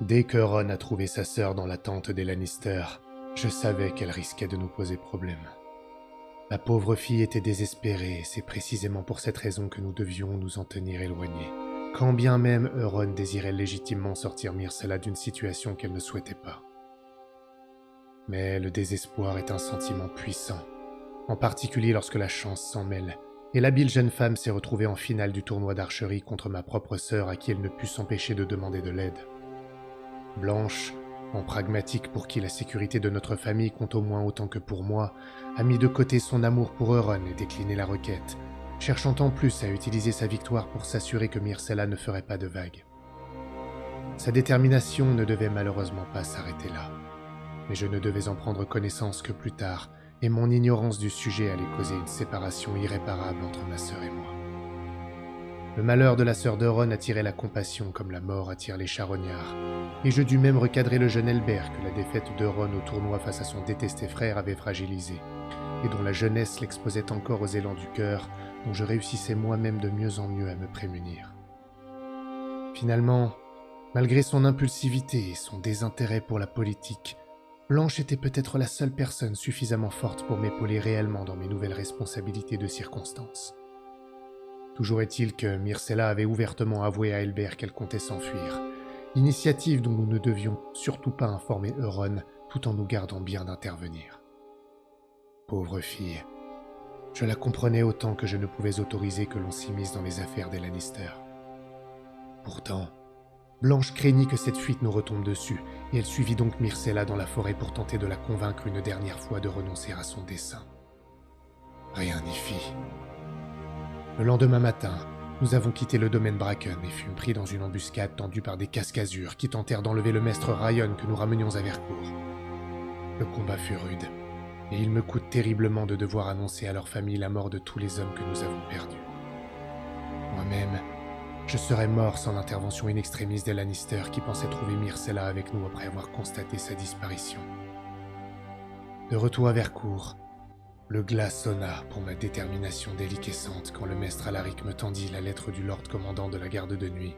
Dès que Ron a trouvé sa sœur dans la tente des Lannister, je savais qu'elle risquait de nous poser problème. La pauvre fille était désespérée et c'est précisément pour cette raison que nous devions nous en tenir éloignés. Quand bien même Euron désirait légitimement sortir Myrcella d'une situation qu'elle ne souhaitait pas. Mais le désespoir est un sentiment puissant, en particulier lorsque la chance s'en mêle, et l'habile jeune femme s'est retrouvée en finale du tournoi d'archerie contre ma propre sœur à qui elle ne put s'empêcher de demander de l'aide. Blanche, en pragmatique pour qui la sécurité de notre famille compte au moins autant que pour moi, a mis de côté son amour pour Euron et décliné la requête, cherchant en plus à utiliser sa victoire pour s'assurer que Myrcella ne ferait pas de vagues. Sa détermination ne devait malheureusement pas s'arrêter là, mais je ne devais en prendre connaissance que plus tard, et mon ignorance du sujet allait causer une séparation irréparable entre ma sœur et moi. Le malheur de la sœur d'Euron attirait la compassion comme la mort attire les charognards, et je dus même recadrer le jeune Elbert que la défaite d'Euron au tournoi face à son détesté frère avait fragilisé, et dont la jeunesse l'exposait encore aux élans du cœur, dont je réussissais moi-même de mieux en mieux à me prémunir. Finalement, malgré son impulsivité et son désintérêt pour la politique, Blanche était peut-être la seule personne suffisamment forte pour m'épauler réellement dans mes nouvelles responsabilités de circonstance. Toujours est-il que Myrcella avait ouvertement avoué à Elbert qu'elle comptait s'enfuir, initiative dont nous ne devions surtout pas informer Euron tout en nous gardant bien d'intervenir. Pauvre fille, je la comprenais autant que je ne pouvais autoriser que l'on s'immisce dans les affaires des Lannister. Pourtant, Blanche craignit que cette fuite nous retombe dessus, et elle suivit donc Myrcella dans la forêt pour tenter de la convaincre une dernière fois de renoncer à son dessein. Rien n'y fit. Le lendemain matin, nous avons quitté le domaine Bracken et fûmes pris dans une embuscade tendue par des cascasures qui tentèrent d'enlever le maître Ryan que nous ramenions à Vercourt. Le combat fut rude, et il me coûte terriblement de devoir annoncer à leur famille la mort de tous les hommes que nous avons perdus. Moi-même, je serais mort sans l'intervention in extremis des Lannister qui pensaient trouver Myrcella avec nous après avoir constaté sa disparition. De retour à Vercourt, le glas sonna pour ma détermination déliquescente quand le maître Alaric me tendit la lettre du Lord commandant de la garde de nuit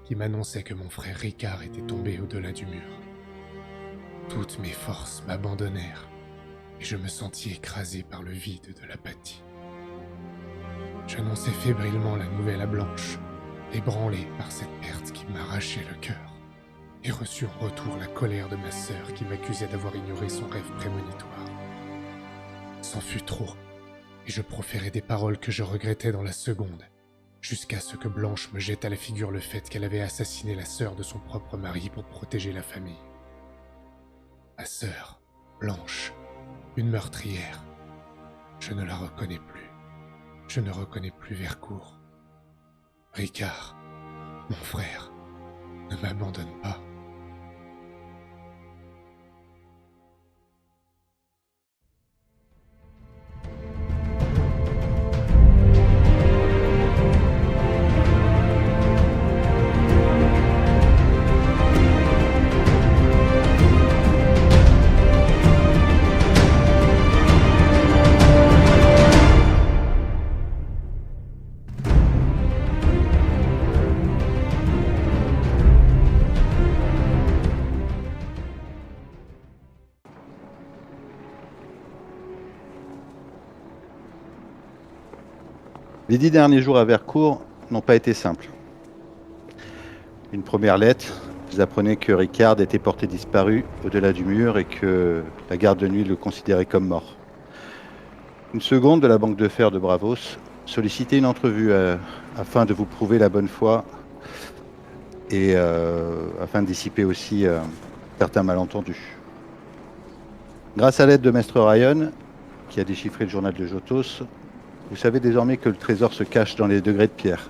qui m'annonçait que mon frère Ricard était tombé au-delà du mur. Toutes mes forces m'abandonnèrent et je me sentis écrasé par le vide de l'apathie. J'annonçai fébrilement la nouvelle à Blanche, ébranlé par cette perte qui m'arrachait le cœur, et reçu en retour la colère de ma sœur qui m'accusait d'avoir ignoré son rêve prémonitoire. C'en fut trop, et je proférai des paroles que je regrettais dans la seconde, jusqu'à ce que Blanche me jette à la figure le fait qu'elle avait assassiné la sœur de son propre mari pour protéger la famille. Ma sœur, Blanche, une meurtrière. Je ne la reconnais plus. Je ne reconnais plus Vercourt. Ricard, mon frère, ne m'abandonne pas. Les 10 derniers jours à Vercourt n'ont pas été simples. Une première lettre, vous apprenez que Ricard était porté disparu au-delà du mur et que la garde de nuit le considérait comme mort. Une seconde de la banque de fer de Bravos sollicitait une entrevue afin de vous prouver la bonne foi et afin de dissiper aussi certains malentendus. Grâce à l'aide de Maître Ryan, qui a déchiffré le journal de Jotos, vous savez désormais que le trésor se cache dans les degrés de pierre,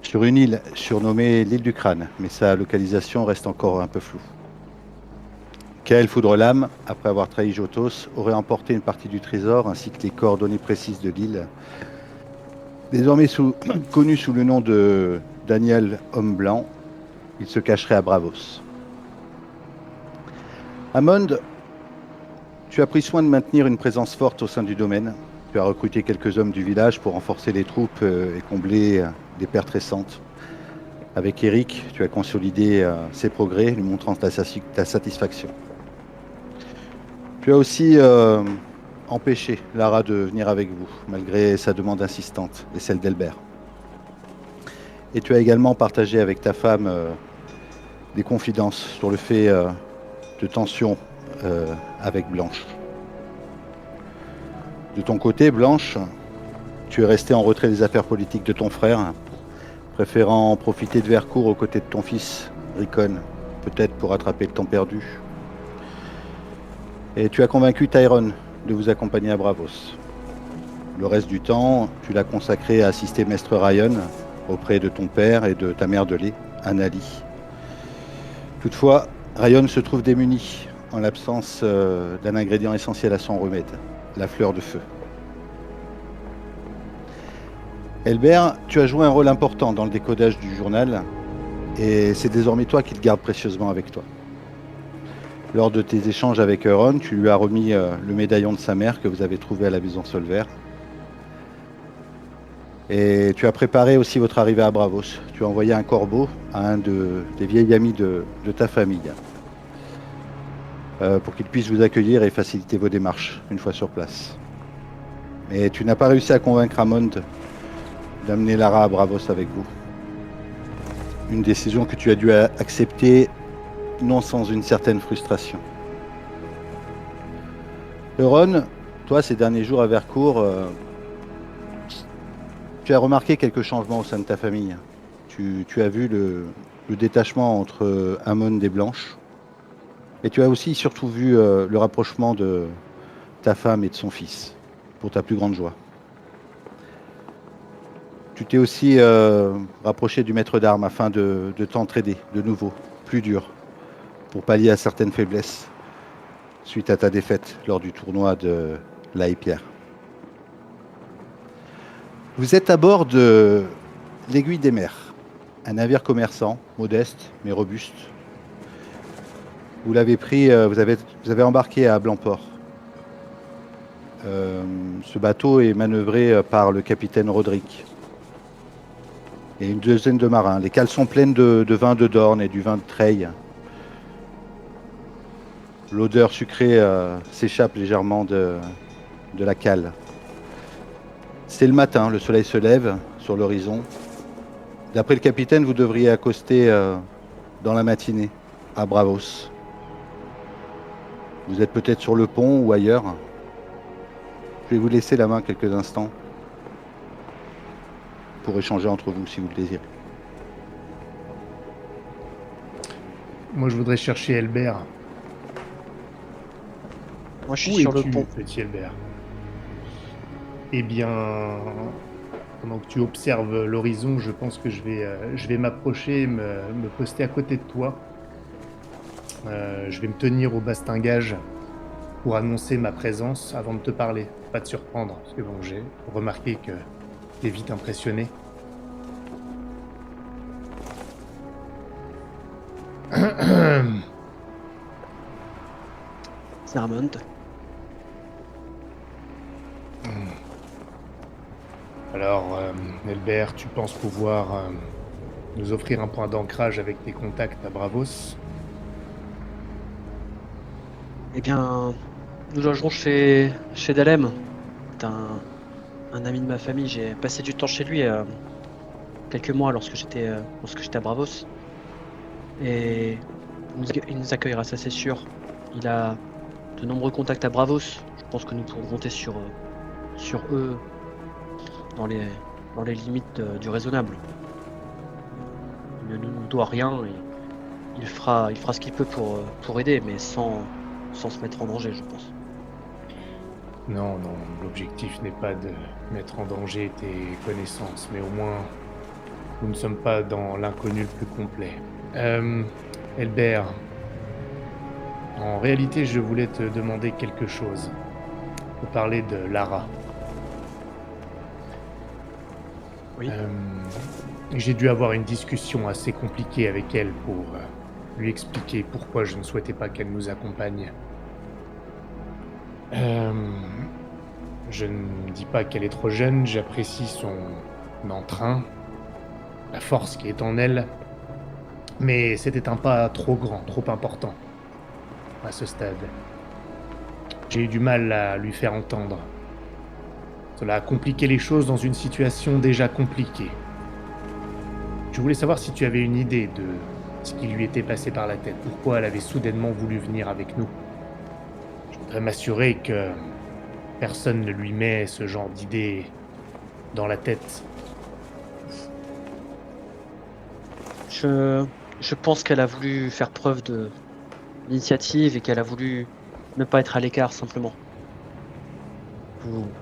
sur une île surnommée l'île du Crâne, mais sa localisation reste encore un peu floue. Kael Foudrelame, après avoir trahi Jotos, aurait emporté une partie du trésor ainsi que les coordonnées précises de l'île, désormais connu sous le nom de Daniel Homme Blanc. Il se cacherait à Bravos. Ammon, tu as pris soin de maintenir une présence forte au sein du domaine. Tu as recruté quelques hommes du village pour renforcer les troupes et combler des pertes récentes. Avec Eric, tu as consolidé ses progrès, lui montrant ta satisfaction. Tu as aussi empêché Lara de venir avec vous, malgré sa demande insistante et celle d'Elbert. Et tu as également partagé avec ta femme des confidences sur le fait de tension avec Blanche. De ton côté, Blanche, tu es restée en retrait des affaires politiques de ton frère, préférant profiter de Vercourt aux côtés de ton fils, Rickon, peut-être pour rattraper le temps perdu. Et tu as convaincu Tyrone de vous accompagner à Bravos. Le reste du temps, tu l'as consacré à assister Maître Ryan auprès de ton père et de ta mère de lait, Annalie. Toutefois, Ryan se trouve démuni en l'absence d'un ingrédient essentiel à son remède, la fleur de feu. Elbert, tu as joué un rôle important dans le décodage du journal et c'est désormais toi qui le gardes précieusement avec toi. Lors de tes échanges avec Euron, tu lui as remis le médaillon de sa mère que vous avez trouvé à la maison Solvert. Et tu as préparé aussi votre arrivée à Bravos. Tu as envoyé un corbeau à un des vieils amis de ta famille pour qu'il puisse vous accueillir et faciliter vos démarches une fois sur place. Mais tu n'as pas réussi à convaincre Hammond d'amener Lara à Bravos avec vous. Une décision que tu as dû accepter, non sans une certaine frustration. Euron, toi, ces derniers jours à Vercourt, tu as remarqué quelques changements au sein de ta famille. Tu as vu le détachement entre Hammond et Blanche. Et tu as aussi surtout vu le rapprochement de ta femme et de son fils, pour ta plus grande joie. Tu t'es aussi rapproché du maître d'armes afin de t'entraider de nouveau, plus dur, pour pallier à certaines faiblesses suite à ta défaite lors du tournoi de La Pierre. Vous êtes à bord de l'Aiguille des Mers, un navire commerçant, modeste mais robuste. Vous l'avez pris, vous avez embarqué à Blancport. Ce bateau est manœuvré par le capitaine Roderick et une douzaine de marins. Les cales sont pleines de vin de Dorne et du vin de Treille. L'odeur sucrée s'échappe légèrement de la cale. C'est le matin, le soleil se lève sur l'horizon. D'après le capitaine, vous devriez accoster dans la matinée à Bravos. Vous êtes peut-être sur le pont ou ailleurs. Je vais vous laisser la main quelques instants pour échanger entre vous si vous le désirez. Moi, je voudrais chercher Elbert. Moi, je suis Où sur le es-tu, pont. petit Elbert? Eh bien, pendant que tu observes l'horizon, je pense que je vais m'approcher et me poster à côté de toi. Je vais me tenir au bastingage pour annoncer ma présence avant de te parler. Pas te surprendre, parce que bon, j'ai remarqué que t'es vite impressionné. C'est Armand. Alors, Elbert, tu penses pouvoir nous offrir un point d'ancrage avec tes contacts à Bravos? Eh bien, nous logerons chez Dalem. C'est un ami de ma famille. J'ai passé du temps chez lui quelques mois lorsque j'étais à Bravos. Et il nous accueillera, ça c'est sûr. Il a de nombreux contacts à Bravos. Je pense que nous pourrons compter sur eux dans les limites du raisonnable. Il ne nous doit rien et il fera ce qu'il peut pour aider, mais sans se mettre en danger, je pense. Non, l'objectif n'est pas de mettre en danger tes connaissances, mais au moins, nous ne sommes pas dans l'inconnu le plus complet. Elbert, en réalité, je voulais te demander quelque chose. Te parler de Lara. Oui. J'ai dû avoir une discussion assez compliquée avec elle pour lui expliquer pourquoi je ne souhaitais pas qu'elle nous accompagne. Je ne dis pas qu'elle est trop jeune, j'apprécie son entrain, la force qui est en elle, Mais c'était un pas trop grand, trop important, à ce stade. J'ai eu du mal à lui faire entendre. Cela a compliqué les choses dans une situation déjà compliquée. Je voulais savoir si tu avais une idée de ce qui lui était passé par la tête, pourquoi elle avait soudainement voulu venir avec nous. Je voudrais m'assurer que personne ne lui met ce genre d'idée dans la tête. Je, je pense qu'elle a voulu faire preuve d'initiative et qu'elle a voulu ne pas être à l'écart simplement.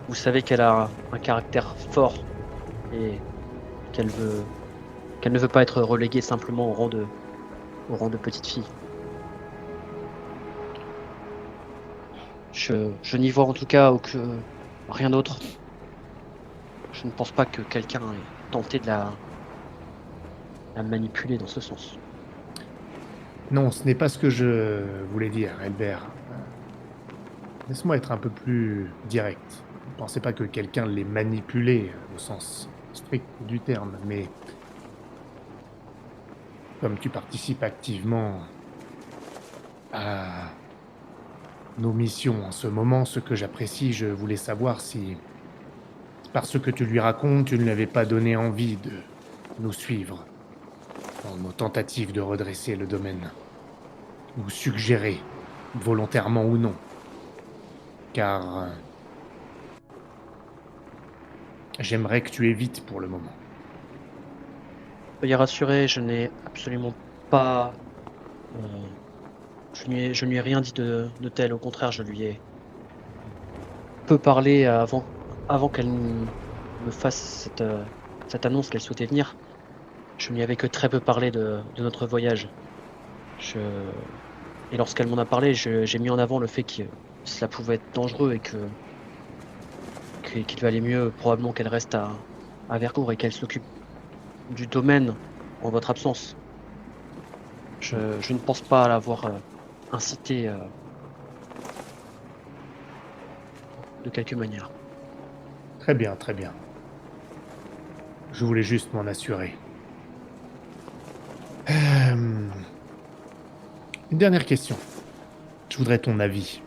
Vous savez qu'elle a un caractère fort et qu'elle ne veut pas être reléguée simplement au rang de petite fille. Je n'y vois en tout cas rien d'autre. Je ne pense pas que quelqu'un ait tenté de la manipuler dans ce sens. Non, ce n'est pas ce que je voulais dire, Elbert. Laisse-moi être un peu plus direct. Ne pensez pas que quelqu'un l'ait manipulé au sens strict du terme, mais comme tu participes activement à nos missions en ce moment, ce que j'apprécie, je voulais savoir si, par ce que tu lui racontes, tu ne lui avais pas donné envie de nous suivre dans nos tentatives de redresser le domaine, ou suggérer, volontairement ou non, car j'aimerais que tu évites pour le moment. Soyez rassurés, je n'ai absolument pas. euh, je ne lui ai rien dit de tel. Au contraire, je lui ai peu parlé avant qu'elle me fasse cette annonce qu'elle souhaitait venir. Je ne lui avais que très peu parlé de notre voyage. Je... Et lorsqu'elle m'en a parlé, j'ai mis en avant le fait que cela pouvait être dangereux et qu'il valait mieux probablement qu'elle reste à Vercourt et qu'elle s'occupe du domaine en votre absence. Je ne pense pas l'avoir incité de quelque manière. Très bien, très bien. Je voulais juste m'en assurer. Une dernière question. Je voudrais ton avis.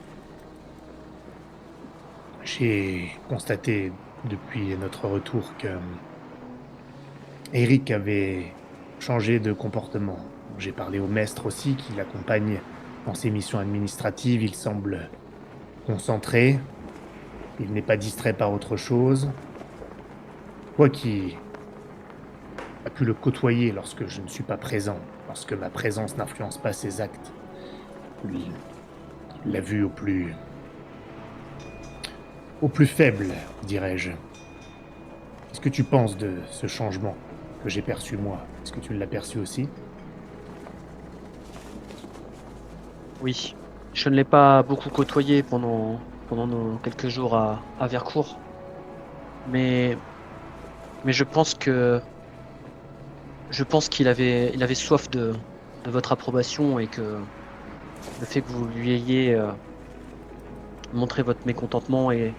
J'ai constaté depuis notre retour que Eric avait changé de comportement. J'ai parlé au maître aussi, qui l'accompagne dans ses missions administratives. Il semble concentré. Il n'est pas distrait par autre chose. Toi qui as pu le côtoyer lorsque je ne suis pas présent, lorsque ma présence n'influence pas ses actes, lui, il l'a vu au plus faible, dirais-je. Qu'est-ce que tu penses de ce changement que j'ai perçu moi? Est-ce que tu l'as perçu aussi? Oui, je ne l'ai pas beaucoup côtoyé pendant nos quelques jours à Vercourt, mais, mais je pense il avait soif de votre approbation et que le fait que vous lui ayez montré votre mécontentement et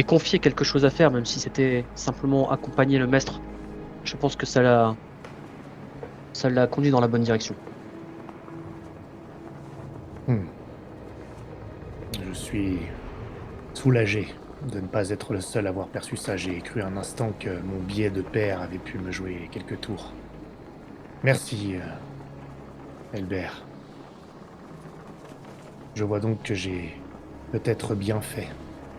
confié quelque chose à faire, même si c'était simplement accompagner le maître, je pense que ça l'a conduit dans la bonne direction. Je suis soulagé de ne pas être le seul à avoir perçu ça. J'ai cru un instant que mon biais de père avait pu me jouer quelques tours. Merci, Elbert. Je vois donc que j'ai peut-être bien fait.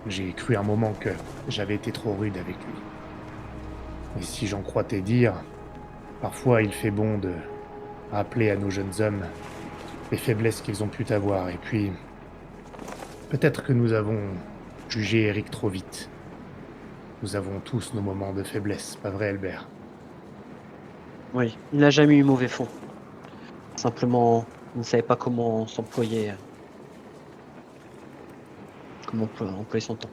J'ai cru un moment que j'avais été trop rude avec lui. Et si j'en crois tes dires, parfois il fait bon de rappeler à nos jeunes hommes les faiblesses qu'ils ont pu avoir. Et puis, peut-être que nous avons jugé Eric trop vite. Nous avons tous nos moments de faiblesse, pas vrai, Albert? Oui, il n'a jamais eu mauvais fond. Simplement, il ne savait pas comment s'employer, comment employer son temps.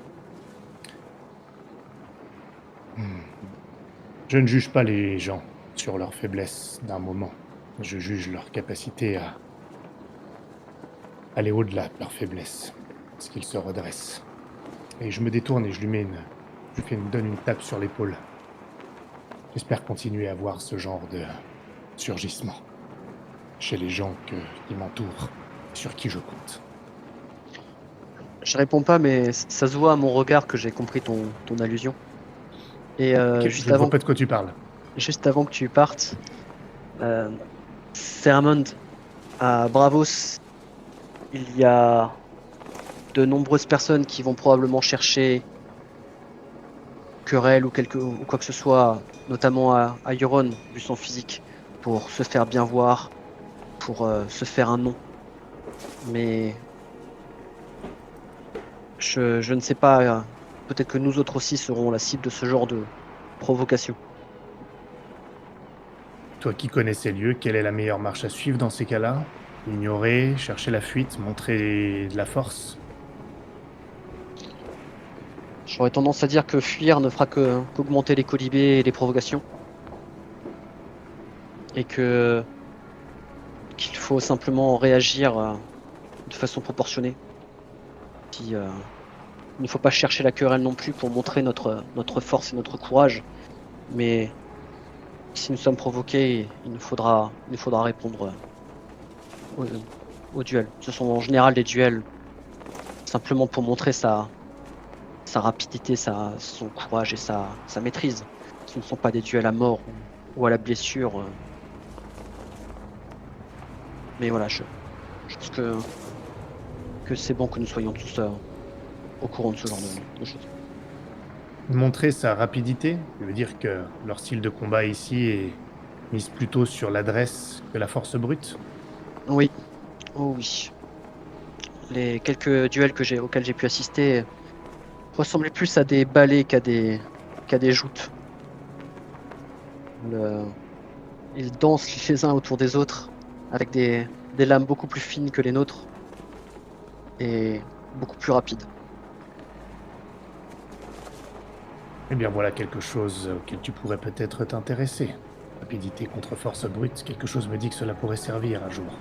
Je ne juge pas les gens sur leurs faiblesses d'un moment. Je juge leur capacité à aller au-delà de leurs faiblesses, parce qu'ils se redressent. Et je me détourne et je lui donne une tape sur l'épaule. J'espère continuer à voir ce genre de surgissement. chez les gens qui m'entourent, sur qui je compte. Je réponds pas, mais ça se voit à mon regard que j'ai compris ton allusion. Et Ok, je ne vois pas de quoi tu parles. juste avant que tu partes, Sermon, à Bravos, il y a de nombreuses personnes qui vont probablement chercher querelle ou quoi que ce soit, notamment à Euron, vu son physique, pour se faire bien voir, pour se faire un nom. Mais je ne sais pas, peut-être que nous autres aussi serons la cible de ce genre de provocation. Toi qui connais ces lieux, quelle est la meilleure marche à suivre dans ces cas-là? Ignorer, chercher la fuite, montrer de la force? J'aurais tendance à dire que fuir ne fera qu'augmenter les colibés et les provocations. Et qu'il faut simplement réagir de façon proportionnée. Il ne faut pas chercher la querelle non plus pour montrer notre force et notre courage. Mais si nous sommes provoqués, il nous faudra répondre au, au duel. Ce sont en général des duels simplement pour montrer sa rapidité, son courage et sa maîtrise. Ce ne sont pas des duels à mort ou à la blessure. Mais voilà, je pense que c'est bon que nous soyons tous au courant de ce genre de choses. Montrer sa rapidité, ça veut dire que leur style de combat ici est mise plutôt sur l'adresse que la force brute? Oui, oh oui. Les quelques duels auxquels j'ai pu assister ressemblaient plus à des balais qu'à des joutes. Ils dansent les uns autour des autres avec des lames beaucoup plus fines que les nôtres et beaucoup plus rapides. Eh bien voilà quelque chose auquel tu pourrais peut-être t'intéresser. Rapidité contre force brute, quelque chose me dit que cela pourrait servir un jour.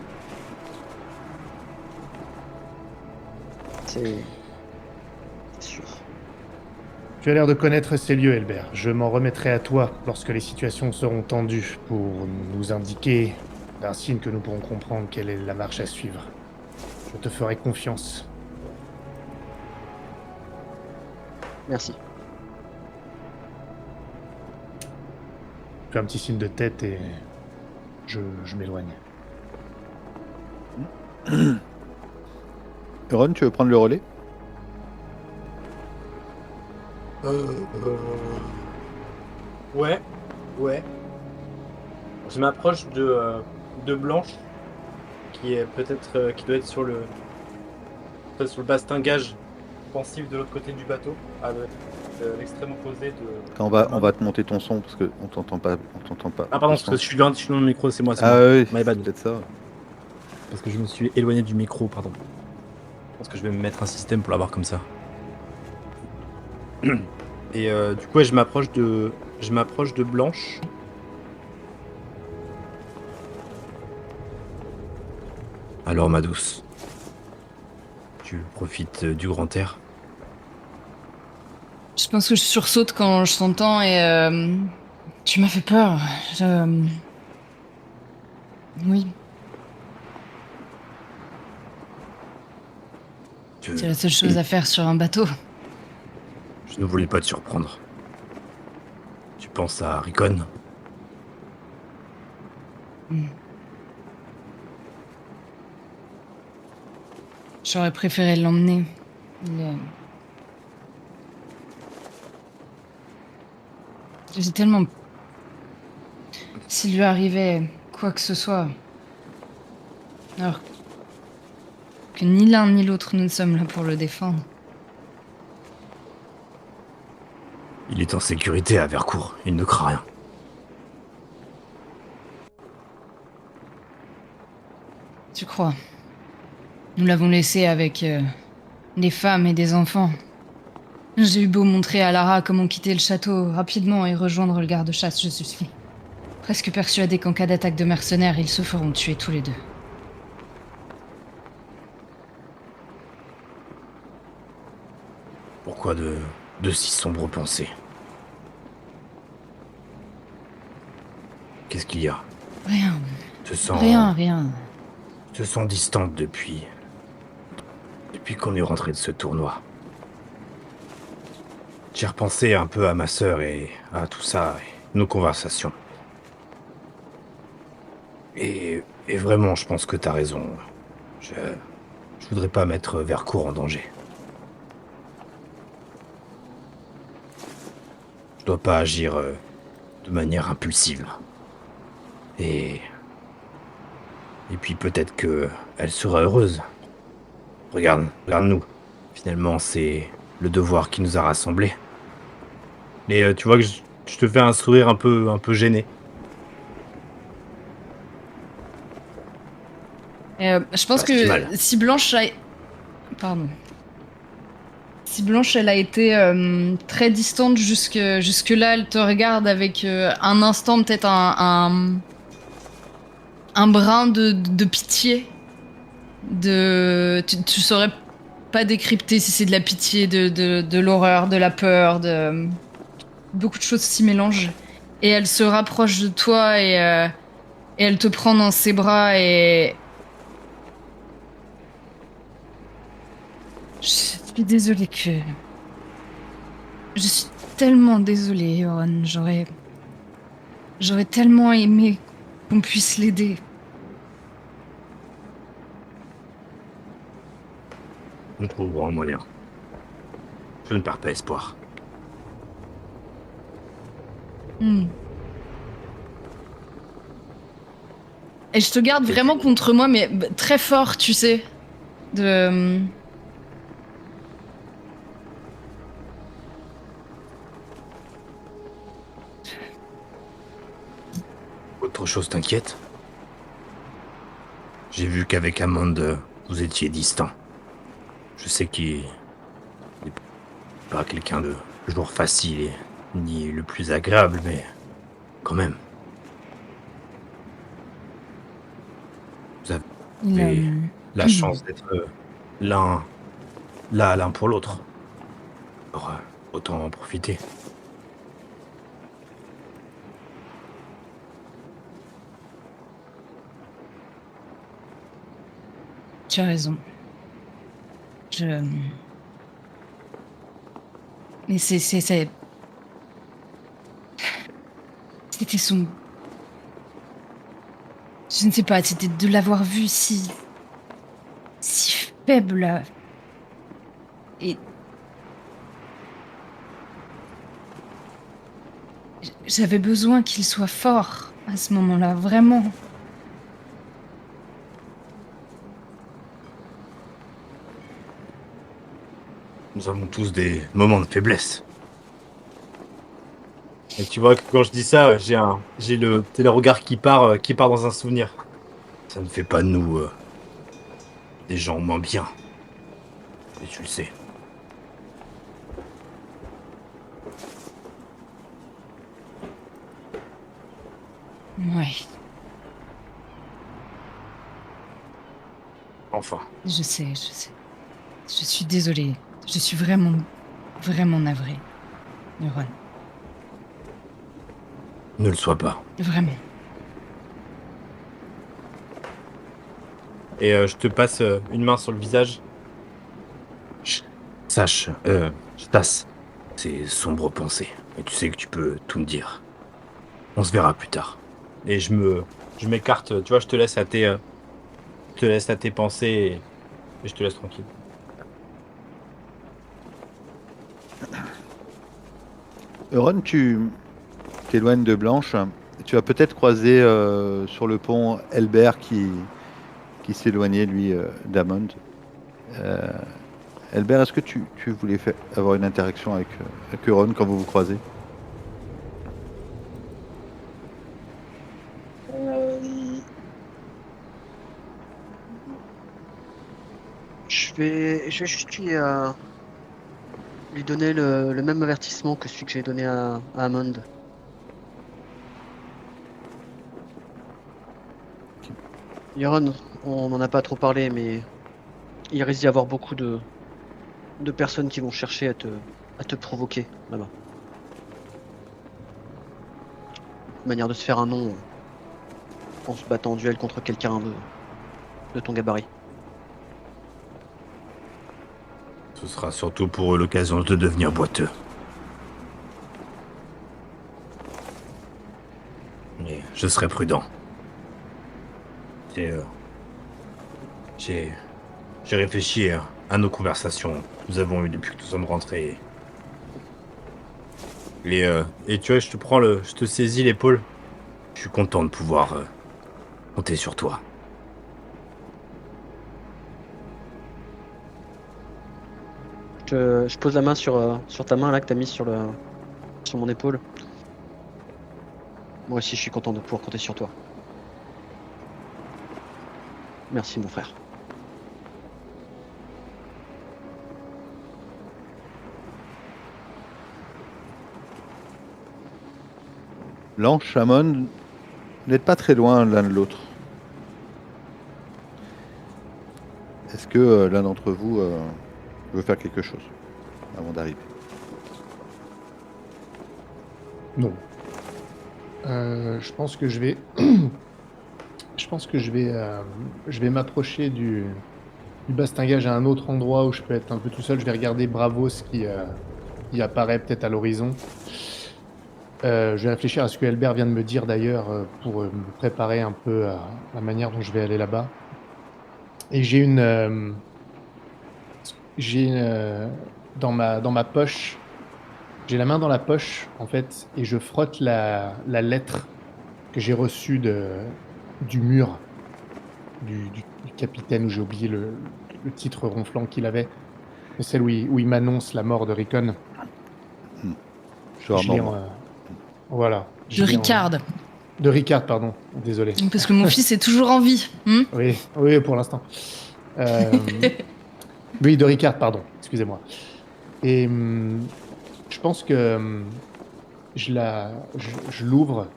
C'est sûr. Tu as l'air de connaître ces lieux, Elbert. Je m'en remettrai à toi lorsque les situations seront tendues pour nous indiquer d'un signe que nous pourrons comprendre quelle est la marche à suivre. Je te ferai confiance. Merci. Je fais un petit signe de tête et je m'éloigne. Ron, tu veux prendre le relais? Ouais, ouais. Je m'approche de Blanche, qui est peut-être qui doit être peut-être sur le bastingage pensif de l'autre côté du bateau, à l'extrême opposé de. Attends, on va te monter ton son parce qu'on t'entend pas. On t'entend pas. Ah pardon, parce que je suis loin du micro, c'est moi. Ah oui, My bad. c'est peut-être ça. Parce que je me suis éloigné du micro, pardon. Je pense que je vais me mettre un système pour l'avoir comme ça. Et du coup, ouais, je m'approche de Blanche. Alors, ma douce, tu profites du grand air? Je pense que je sursaute quand je t'entends et tu m'as fait peur. Oui, c'est la seule chose à faire sur un bateau. Je ne voulais pas te surprendre. Tu penses à Ricon? J'aurais préféré l'emmener. J'ai tellement... S'il lui arrivait quoi que ce soit... Alors que ni l'un ni l'autre nous ne sommes là pour le défendre. Il est en sécurité à Vercourt, il ne craint rien. Tu crois? Nous l'avons laissé avec des femmes et des enfants. J'ai eu beau montrer à Lara comment quitter le château rapidement et rejoindre le garde-chasse, je suis presque persuadée qu'en cas d'attaque de mercenaires, ils se feront tuer tous les deux. Pourquoi de si sombres pensées? Qu'est-ce qu'il y a? Rien. te sens... Rien. Je te sens distante depuis qu'on est rentré de ce tournoi. J'ai repensé un peu à ma sœur et à tout ça, et nos conversations. Et vraiment, je pense que t'as raison. Je voudrais pas mettre Vercourt en danger. Je dois pas agir de manière impulsive. Et puis peut-être que elle sera heureuse. Regarde-nous. Finalement, c'est le devoir qui nous a rassemblés. Et tu vois que je te fais un sourire un peu gêné. Je pense Pas si mal. que si Blanche a... Pardon. Si Blanche, elle a été très distante jusque-là, elle te regarde avec un instant, peut-être un brin de pitié. Tu saurais pas décrypter si c'est de la pitié, de l'horreur, de la peur, beaucoup de choses s'y mélangent. Et elle se rapproche de toi et elle te prend dans ses bras et... Je suis désolée que... Je suis tellement désolée, Yoran. J'aurais tellement aimé qu'on puisse l'aider. On trouvera un moyen. Je ne perds pas espoir. Et je te garde vraiment contre moi, mais très fort, tu sais. Autre chose t'inquiète? J'ai vu qu'avec Amande, vous étiez distants. Je sais qu'il n'est pas quelqu'un de toujours facile ni le plus agréable, mais quand même. Vous avez la chance d'être là l'un pour l'autre. Alors, autant en profiter. Tu as raison. Mais c'était son... Je ne sais pas, c'était de l'avoir vu si faible. Et... J'avais besoin qu'il soit fort à ce moment-là, vraiment. Nous avons tous des moments de faiblesse. Et tu vois que quand je dis ça, j'ai le regard qui part dans un souvenir. Ça ne fait pas de nous des gens moins bien. Et tu le sais. Ouais, Enfin. je sais. Je suis désolée. Je suis vraiment navrée, Yoran. Ne le sois pas. Vraiment. Et je te passe une main sur le visage. Sache, je tasse ces sombres pensées. Et tu sais que tu peux tout me dire. On se verra plus tard. Et je m'écarte, tu vois, je te laisse à tes pensées et je te laisse tranquille. Euron, tu t'éloignes de Blanche. Tu vas peut-être croiser sur le pont Elbert qui s'éloignait, lui, d'Amond. Elbert, est-ce que tu voulais avoir une interaction avec Euron quand vous vous croisez? Je vais juste lui donner le même avertissement que celui que j'ai donné à Hammond. Yoron, on n'en a pas trop parlé, mais il risque d'y avoir beaucoup de personnes qui vont chercher à te provoquer là-bas. Une manière de se faire un nom en se battant en duel contre quelqu'un de ton gabarit. Ce sera surtout pour eux l'occasion de devenir boiteux. Mais je serai prudent. J'ai réfléchi à nos conversations que nous avons eues depuis que nous sommes rentrés. Et tu vois, je te saisis l'épaule. Je suis content de pouvoir compter sur toi. Je pose la main sur ta main là que t'as mise sur mon épaule. Moi aussi, je suis content de pouvoir compter sur toi. Merci, mon frère. Blanche, Amon, vous n'êtes pas très loin l'un de l'autre. Est-ce que l'un d'entre vous veut faire quelque chose avant d'arriver? Non. Je pense que je vais... je vais m'approcher du bastingage à un autre endroit où je peux être un peu tout seul. Je vais regarder Bravos qui apparaît peut-être à l'horizon. Je vais réfléchir à ce que Albert vient de me dire d'ailleurs pour me préparer un peu à la manière dont je vais aller là-bas. Et dans ma poche, j'ai la main dans la poche en fait et je frotte la lettre que j'ai reçue du mur du capitaine, où j'ai oublié le titre ronflant qu'il avait, c'est celle où il m'annonce la mort de Rickon. Genre Je l'ai Normand. voilà. De Je l'ai Ricard. De Ricard, pardon. Désolé. Parce que mon fils est toujours en vie. Oui, pour l'instant. Oui, de Ricard, pardon. Excusez-moi. Et je pense que je l'ouvre.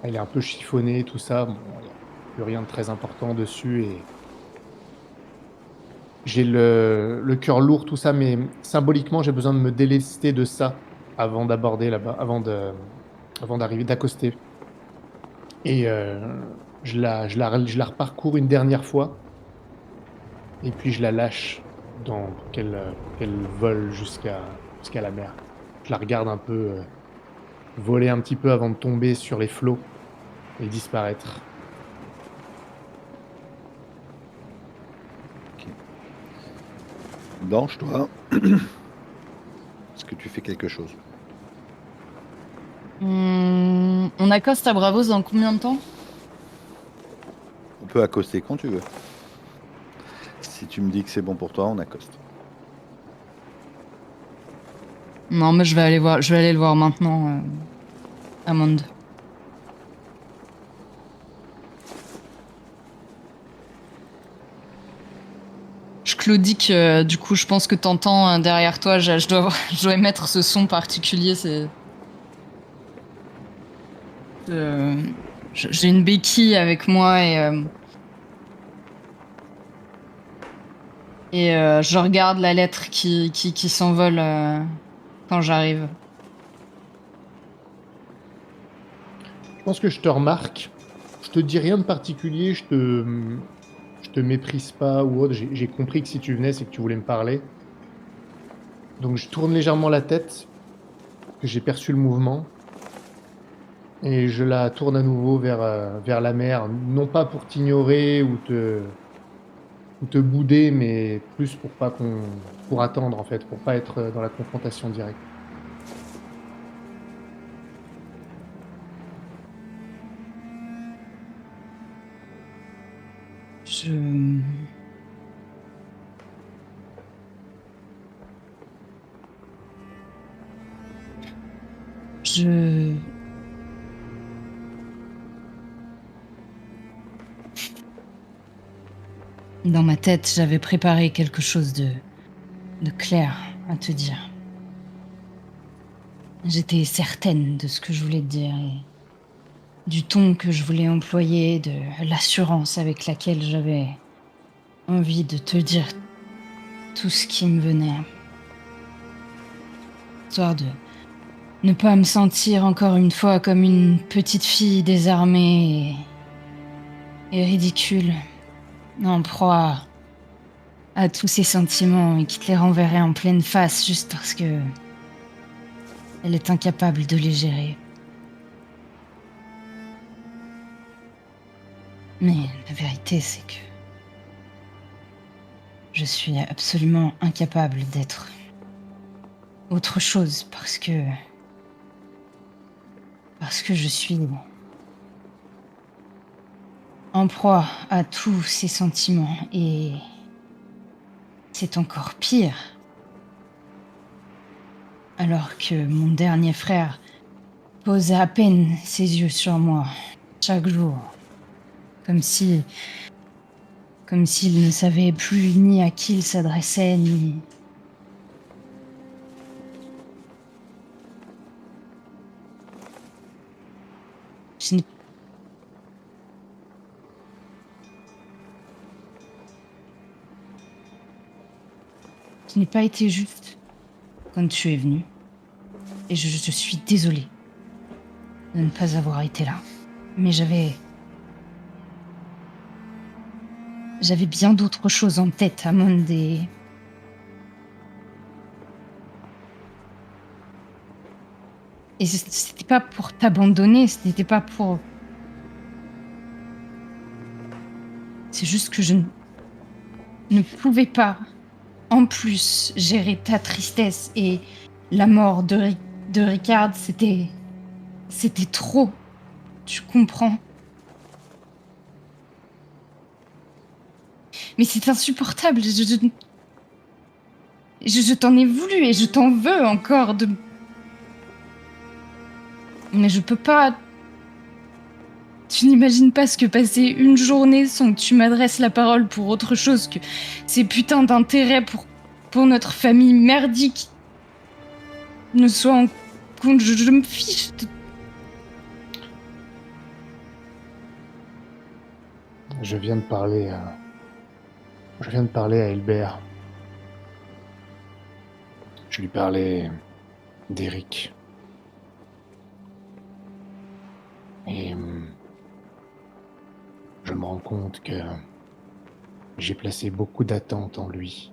Elle est un peu chiffonnée, tout ça. Bon, il n'y a plus rien de très important dessus. Et j'ai le cœur lourd, tout ça. Mais symboliquement, j'ai besoin de me délester de ça avant d'aborder là-bas, avant d'arriver, d'accoster. Et je la reparcours une dernière fois. Et puis je la lâche pour qu'elle vole jusqu'à la mer. Je la regarde un peu voler un petit peu avant de tomber sur les flots et disparaître. Blanche, toi, est-ce que tu fais quelque chose? On accoste à Bravos dans combien de temps? On peut accoster quand tu veux. Si tu me dis que c'est bon pour toi, on accoste. Non, mais je vais aller le voir maintenant, Amand. Je claudique, du coup, je pense que t'entends derrière toi, je dois émettre ce son particulier, j'ai une béquille avec moi et je regarde la lettre qui s'envole quand j'arrive. Je pense que je te remarque. Je te dis rien de particulier, je te méprise pas ou autre. J'ai compris que si tu venais, c'est que tu voulais me parler. Donc je tourne légèrement la tête, que j'ai perçu le mouvement. Et je la tourne à nouveau vers la mer, non pas pour t'ignorer ou te bouder, mais plus pour attendre en fait, pour pas être dans la confrontation directe. Dans ma tête, j'avais préparé quelque chose de clair à te dire. J'étais certaine de ce que je voulais te dire et du ton que je voulais employer, de l'assurance avec laquelle j'avais envie de te dire tout ce qui me venait. Histoire de ne pas me sentir encore une fois comme une petite fille désarmée et ridicule, en proie à tous ses sentiments et qui te les renverrait en pleine face juste parce que elle est incapable de les gérer. Mais la vérité, c'est que je suis absolument incapable d'être autre chose parce que je suis en proie à tous ces sentiments et c'est encore pire. Alors que mon dernier frère posait à peine ses yeux sur moi chaque jour, comme s'il ne savait plus ni à qui il s'adressait, ni... Je n'ai Je n'ai pas été juste quand tu es venu. Et je suis désolée de ne pas avoir été là. Mais j'avais bien d'autres choses en tête, Amon, et c'était pas pour t'abandonner, c'était pas pour... C'est juste que je ne pouvais pas, en plus, gérer ta tristesse et la mort de Ricard, c'était trop. Tu comprends? Mais c'est insupportable. Je t'en ai voulu et je t'en veux encore de... Mais je peux pas... Tu n'imagines pas ce que passer une journée sans que tu m'adresses la parole pour autre chose que ces putains d'intérêts pour notre famille merdique ne soit en compte. Je me fiche de... Je viens de parler à Elbert. Je lui parlais d'Eric. Et je me rends compte que j'ai placé beaucoup d'attentes en lui.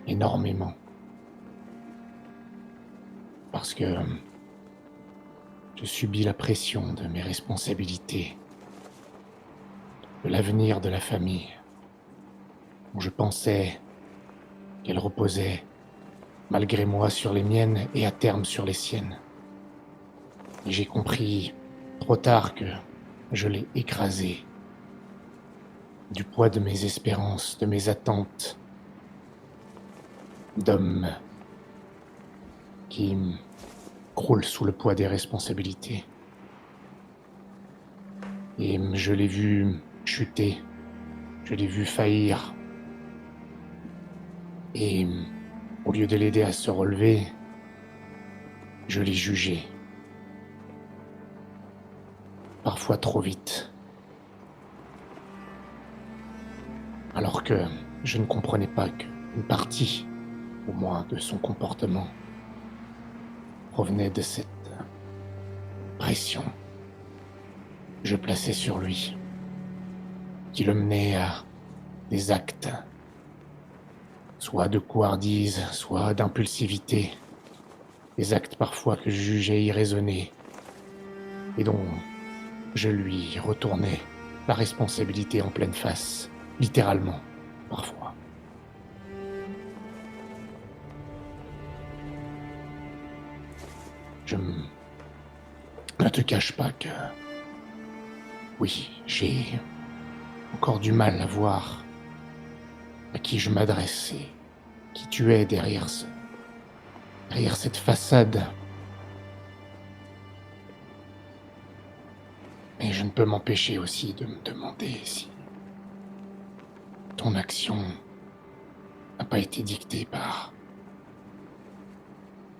Énormément. Parce que je subis la pression de mes responsabilités, de l'avenir de la famille, dont je pensais qu'elle reposait, malgré moi, sur les miennes et à terme sur les siennes. Et j'ai compris trop tard que je l'ai écrasé du poids de mes espérances, de mes attentes d'homme qui croule sous le poids des responsabilités. Et je l'ai vu chuter, je l'ai vu faillir. Et au lieu de l'aider à se relever, je l'ai jugé. Parfois trop vite. Alors que je ne comprenais pas qu'une partie, au moins, de son comportement provenait de cette pression que je plaçais sur lui, qui le menait à des actes, soit de couardise, soit d'impulsivité, des actes parfois que je jugeais irraisonnés et dont je lui retournais la responsabilité en pleine face, littéralement, parfois. Je ne te cache pas que... Oui, j'ai encore du mal à voir à qui je m'adresse et qui tu es derrière cette façade. Mais je ne peux m'empêcher aussi de me demander si ton action n'a pas été dictée par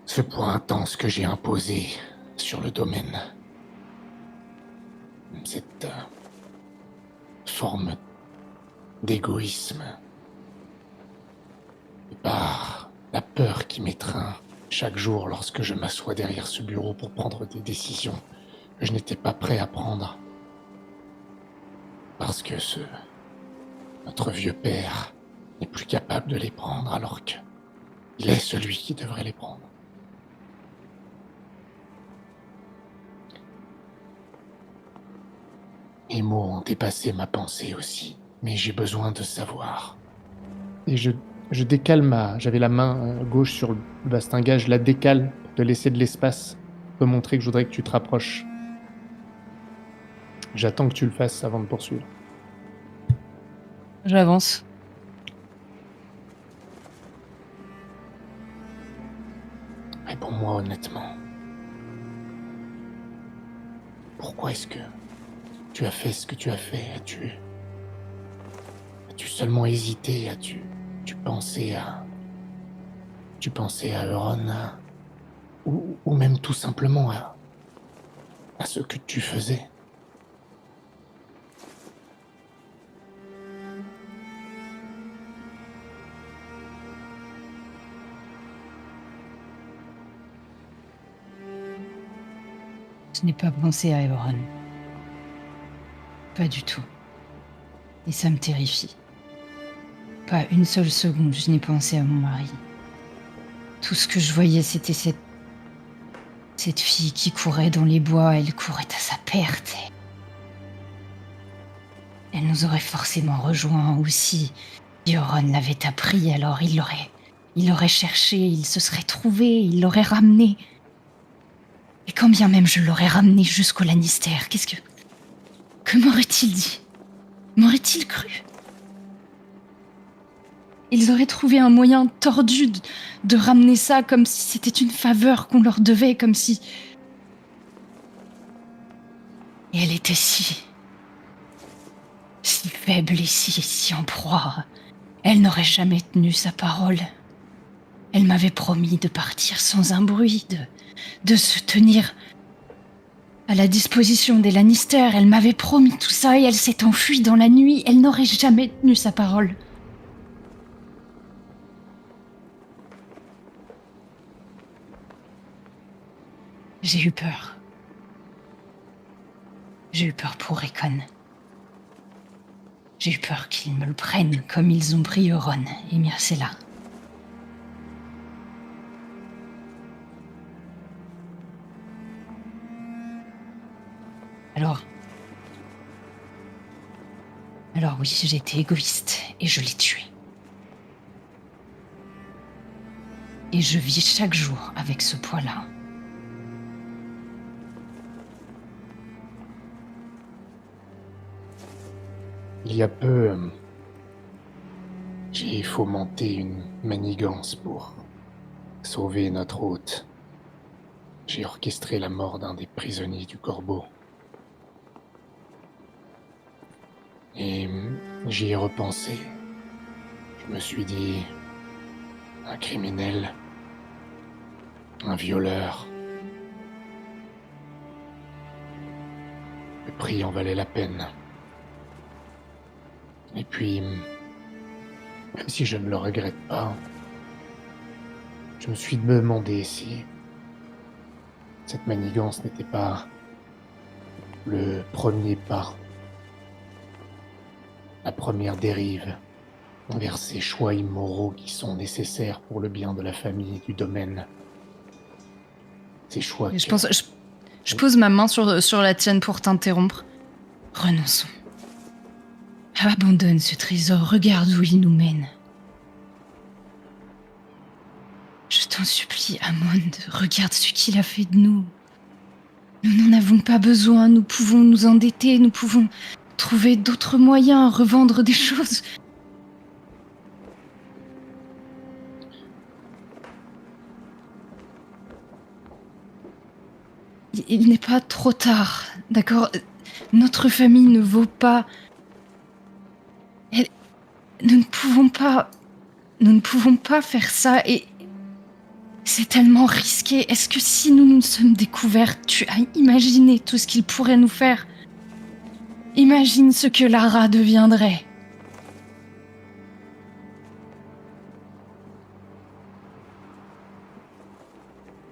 ce poids intense que j'ai imposé sur le domaine. Cette forme d'égoïsme. Et par la peur qui m'étreint chaque jour lorsque je m'assois derrière ce bureau pour prendre des décisions que je n'étais pas prêt à prendre. parce que notre vieux père n'est plus capable de les prendre alors que il est celui qui devrait les prendre. Les mots ont dépassé ma pensée aussi, mais j'ai besoin de savoir. Et je décale j'avais la main gauche sur le bastingage, je la décale pour te laisser de l'espace, pour te montrer que je voudrais que tu te rapproches. J'attends que tu le fasses avant de poursuivre. J'avance. Réponds-moi honnêtement. Pourquoi est-ce que tu as fait ce que tu as fait? As-tu seulement hésité? Tu pensé à... Tu pensais à Euron? Ou même tout simplement à ce que tu faisais? Je n'ai pas pensé à Euron. Pas du tout. Et ça me terrifie. Pas une seule seconde, je n'ai pensé à mon mari. Tout ce que je voyais, c'était cette fille qui courait dans les bois, elle courait à sa perte. Elle nous aurait forcément rejoints aussi. Si Euron l'avait appris, alors il l'aurait cherché, il se serait trouvé, il l'aurait ramené. Et quand bien même je l'aurais ramené jusqu'au Lannister, que m'aurait-il dit? M'aurait-il cru? Ils auraient trouvé un moyen tordu de ramener ça comme si c'était une faveur qu'on leur devait, comme si... Et elle était si faible et si en proie. Elle n'aurait jamais tenu sa parole. Elle m'avait promis de partir sans un bruit, de se tenir à la disposition des Lannister. Elle m'avait promis tout ça et elle s'est enfuie dans la nuit. Elle n'aurait jamais tenu sa parole. J'ai eu peur. J'ai eu peur pour Rickon. J'ai eu peur qu'ils me le prennent comme ils ont pris Euron et Myrcella. Alors oui, j'ai été égoïste et je l'ai tué. Et je vis chaque jour avec ce poids-là. Il y a peu, j'ai fomenté une manigance pour sauver notre hôte. J'ai orchestré la mort d'un des prisonniers du Corbeau. Et j'y ai repensé. Je me suis dit, un criminel, un violeur, le prix en valait la peine. Et puis, même si je ne le regrette pas, je me suis demandé si cette manigance n'était pas le premier pas, la première dérive vers ces choix immoraux qui sont nécessaires pour le bien de la famille et du domaine. Ces choix Je pose ma main sur la tienne pour t'interrompre. Renonçons. Abandonne ce trésor, regarde où il nous mène. Je t'en supplie, Aemond, regarde ce qu'il a fait de nous. Nous n'en avons pas besoin, nous pouvons nous endetter, nous pouvons trouver d'autres moyens, revendre des choses. Il n'est pas trop tard, d'accord? Notre famille ne vaut pas... Nous ne pouvons pas faire ça et c'est tellement risqué. Est-ce que si nous nous sommes découverts, tu as imaginé tout ce qu'il pourrait nous faire? Imagine ce que Lara deviendrait.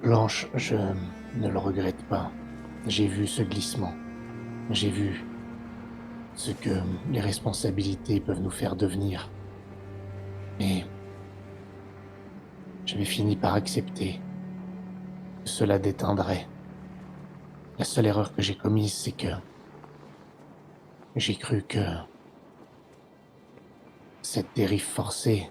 Blanche, je ne le regrette pas. J'ai vu ce glissement. J'ai vu ce que les responsabilités peuvent nous faire devenir. Mais j'avais fini par accepter que cela déteindrait. La seule erreur que j'ai commise, c'est que j'ai cru que cette dérive forcée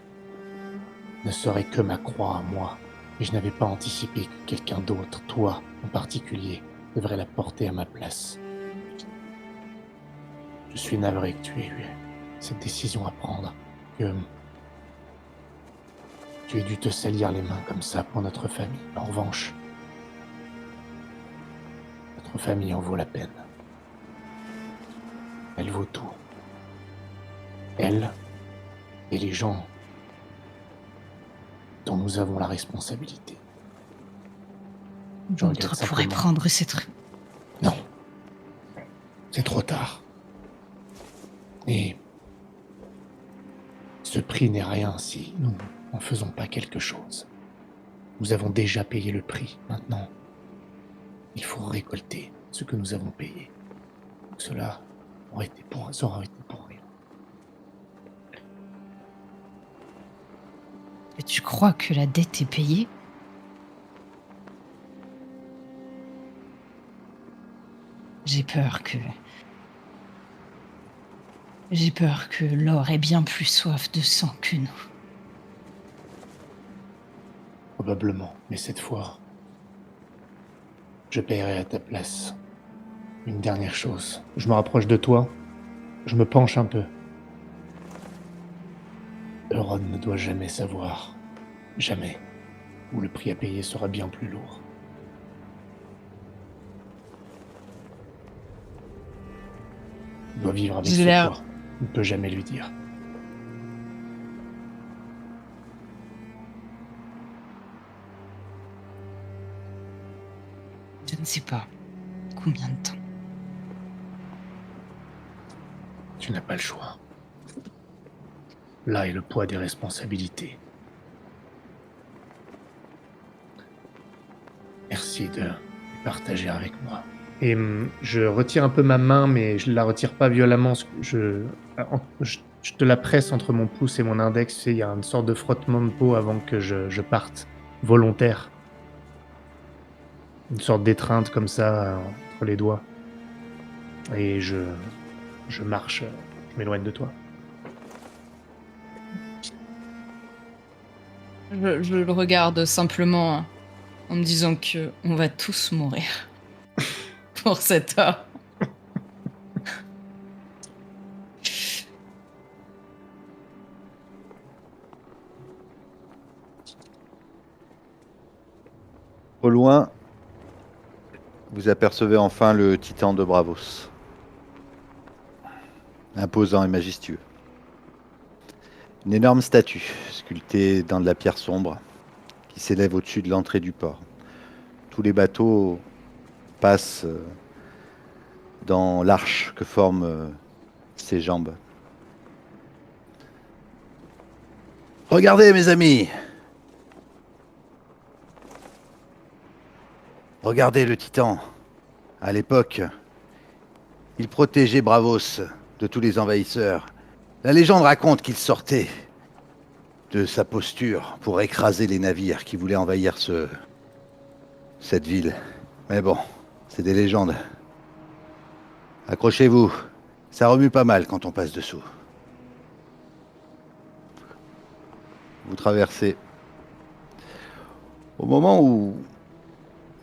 ne serait que ma croix à moi, et je n'avais pas anticipé que quelqu'un d'autre, toi en particulier, devrait la porter à ma place. Je suis navré que tu aies eu cette décision à prendre, que tu aies dû te salir les mains comme ça pour notre famille. En revanche, notre famille en vaut la peine. Elle vaut tout. Elle et les gens dont nous avons la responsabilité. Je regrette D'autres pourraient simplement. prendre ces trucs. Non. C'est trop tard. Et ce prix n'est rien si nous n'en faisons pas quelque chose. Nous avons déjà payé le prix. Maintenant, il faut récolter ce que nous avons payé. Cela aurait été pour rien. Et tu crois que la dette est payée? J'ai peur que l'or ait bien plus soif de sang que nous. Probablement, mais cette fois, je paierai à ta place. Une dernière chose. Je me rapproche de toi. Je me penche un peu. Euron ne doit jamais savoir. Jamais. Ou le prix à payer sera bien plus lourd. Il doit vivre avec J'ai ce l'air- poids. Il ne peut jamais lui dire. Je ne sais pas combien de temps. Tu n'as pas le choix. Là est le poids des responsabilités. Merci de les partager avec moi. Et je retire un peu ma main, mais je la retire pas violemment. Je te la presse entre mon pouce et mon index. Il y a une sorte de frottement de peau avant que je parte. Volontaire. Une sorte d'étreinte comme ça entre les doigts. Et je marche, je m'éloigne de toi. Je le regarde simplement en me disant que on va tous mourir pour cet or. Au loin, vous apercevez enfin le titan de Bravos. Imposant et majestueux. Une énorme statue, sculptée dans de la pierre sombre, qui s'élève au-dessus de l'entrée du port. Tous les bateaux passent dans l'arche que forment ses jambes. Regardez, mes amis! Regardez le titan. À l'époque, il protégeait Bravos de tous les envahisseurs. La légende raconte qu'il sortait de sa posture pour écraser les navires qui voulaient envahir cette ville. Mais bon, c'est des légendes. Accrochez-vous, ça remue pas mal quand on passe dessous. Vous traversez. Au moment où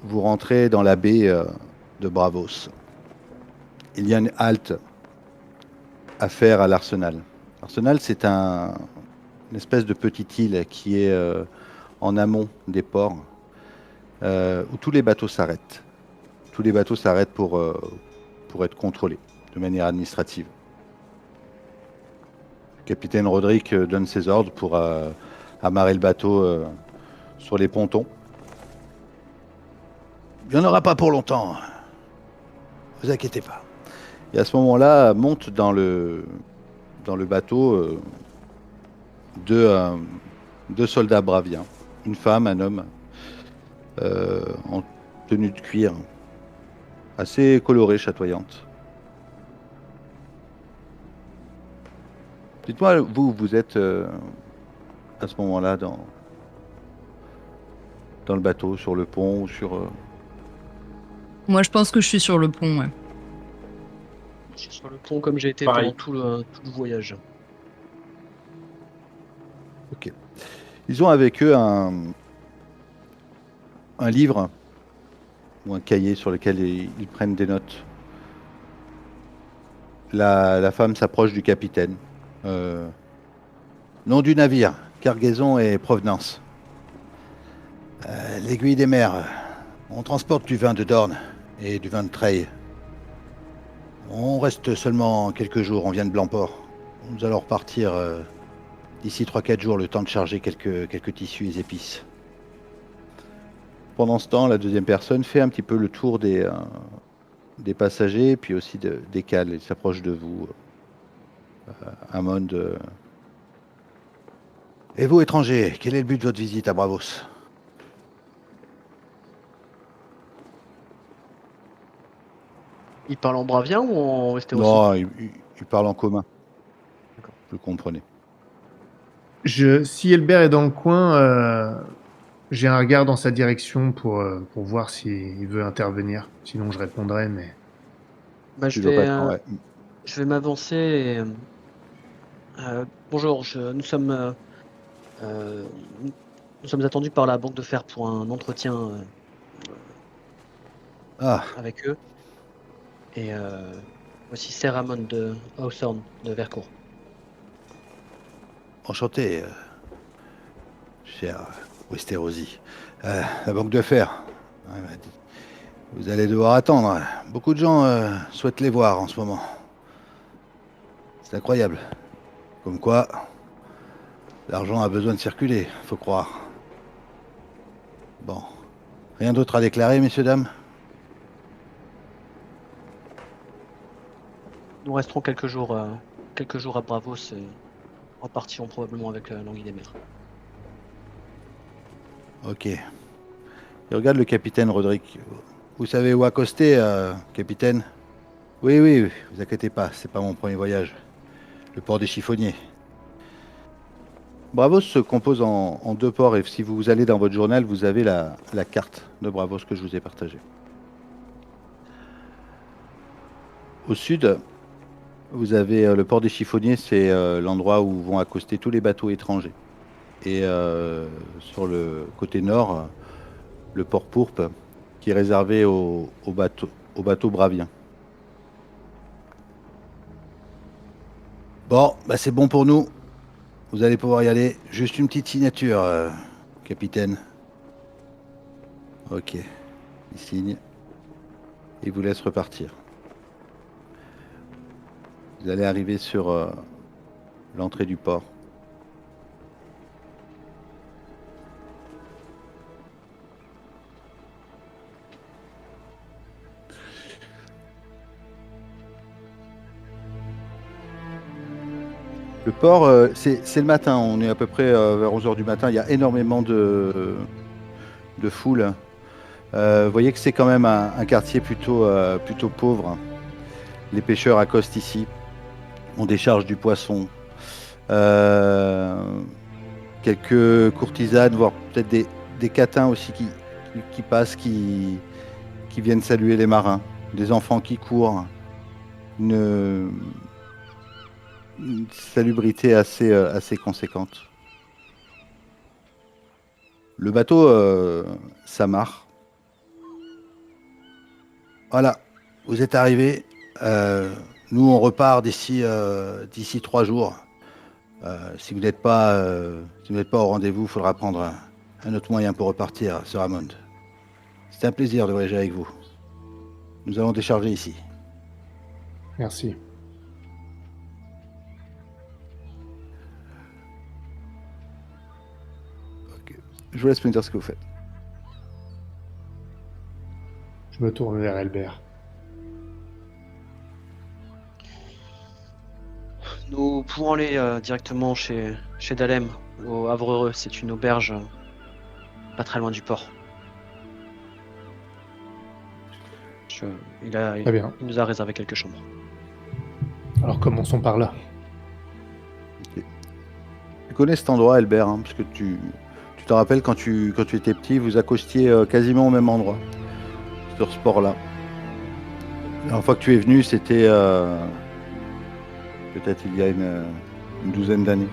vous rentrez dans la baie de Bravos, il y a une halte à faire à l'Arsenal. L'Arsenal, c'est une espèce de petite île qui est en amont des ports, où tous les bateaux s'arrêtent. Tous les bateaux s'arrêtent pour être contrôlés de manière administrative. Le capitaine Roderick donne ses ordres pour amarrer le bateau sur les pontons. Il n'y en aura pas pour longtemps. Ne vous inquiétez pas. Et à ce moment-là, montent dans le bateau deux soldats braviens. Une femme, un homme, en tenue de cuir, assez colorée, chatoyante. Dites-moi, vous êtes à ce moment-là dans le bateau, sur le pont ou sur... Moi, je pense que je suis sur le pont, ouais. Je suis sur le pont comme j'ai été Pareil. pendant tout le voyage. Ok. Ils ont avec eux un livre ou un cahier sur lequel ils prennent des notes. La femme s'approche du capitaine. Euh, Nom du navire, cargaison et provenance. L'aiguille des mers. On transporte du vin de Dorne et du vin de Treille. On reste seulement quelques jours, on vient de Blancport. Nous allons repartir d'ici 3-4 jours, le temps de charger quelques tissus et épices. Pendant ce temps, la deuxième personne fait un petit peu le tour des passagers, puis aussi des cales. Il s'approche de vous. Amond. Et vous, étrangers, quel est le but de votre visite à Bravos? Il parle en bravien ou en Westerosi? Non, il parle en commun. D'accord. Vous comprenez. Si Elbert est dans le coin, j'ai un regard dans sa direction pour voir s'il veut intervenir. Sinon, je répondrai, mais... Bah, Tu dois pas être... Ouais. je vais m'avancer et, bonjour, euh, nous sommes attendus par la Banque de Fer pour un entretien Ah, avec eux. Et voici Ser Ramon de Hawthorne de Vercourt. enchanté, cher Westerosi. La banque de fer. Ouais, m'a dit. Vous allez devoir attendre. Beaucoup de gens souhaitent les voir en ce moment. C'est incroyable. Comme quoi, l'argent a besoin de circuler, faut croire. Bon. Rien d'autre à déclarer, messieurs, dames? Nous resterons quelques jours à Bravos et repartirons probablement avec l'Anguille des Mers. Ok. Il regarde le capitaine Roderick. Vous savez où accoster, capitaine? Oui, oui, vous inquiétez pas, c'est pas mon premier voyage. Le port des chiffonniers. Bravos se compose en deux ports et si vous allez dans votre journal, vous avez la carte de Bravos que je vous ai partagée. Au sud, vous avez le port des chiffonniers, c'est l'endroit où vont accoster tous les bateaux étrangers. Et sur le côté nord, le port Pourpre, qui est réservé aux bateaux braviens. Bon, bah c'est bon pour nous. Vous allez pouvoir y aller. Juste une petite signature, capitaine. Ok. Il signe. Il vous laisse repartir. Vous allez arriver sur l'entrée du port. Le port, c'est le matin. On est à peu près vers 11h du matin. Il y a énormément de foule. Vous voyez que c'est quand même un quartier plutôt pauvre. Les pêcheurs accostent ici. On décharge du poisson. Quelques courtisanes, voire peut-être des catins aussi qui passent, qui viennent saluer les marins. Des enfants qui courent. Une salubrité assez conséquente. Le bateau s'amarre. Voilà, vous êtes arrivés. Nous, on repart d'ici 3 jours. Si vous n'êtes pas au rendez-vous, il faudra prendre un autre moyen pour repartir, Sir Hammond. C'est un plaisir de voyager avec vous. Nous allons décharger ici. Merci. Ok. Je vous laisse me dire ce que vous faites. Je me tourne vers Elbert. Nous pouvons aller directement chez Dalem, au Havre-Heureux. C'est une auberge pas très loin du port. Très bien. Il nous a réservé quelques chambres. Alors commençons par là. Tu connais cet endroit, Albert, hein, parce que tu te rappelles quand tu étais petit, vous accostiez quasiment au même endroit, sur ce port-là. La dernière fois que tu es venu, c'était peut-être il y a une douzaine d'années.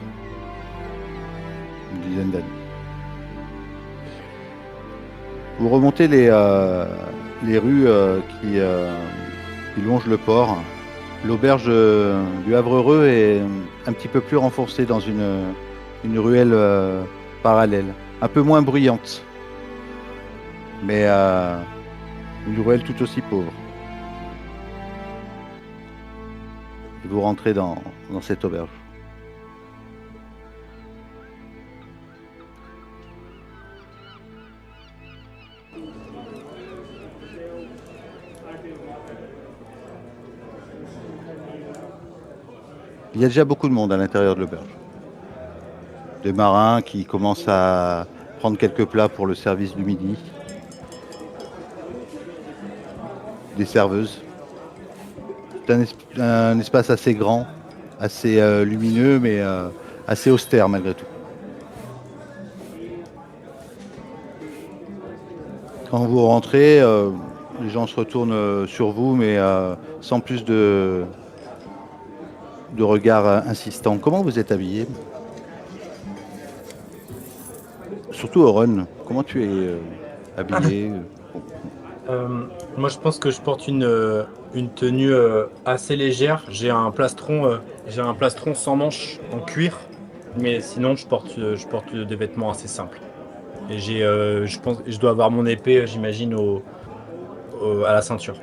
Une dizaine d'années. Vous remontez les rues qui longent le port. L'auberge du Havre-Heureux est un petit peu plus renforcée dans une ruelle parallèle, un peu moins bruyante, mais une ruelle tout aussi pauvre. Et vous rentrez dans cette auberge. Il y a déjà beaucoup de monde à l'intérieur de l'auberge. Des marins qui commencent à prendre quelques plats pour le service du midi. Des serveuses. C'est un espace assez grand, assez lumineux, mais assez austère malgré tout. Quand vous rentrez, les gens se retournent sur vous, mais sans plus de regard insistant. Comment vous êtes habillé? Surtout Oren, comment tu es habillé? Moi, je pense que je porte une tenue assez légère. J'ai un plastron sans manches en cuir, mais sinon, je porte des vêtements assez simples. Et je pense, je dois avoir mon épée, j'imagine, à la ceinture.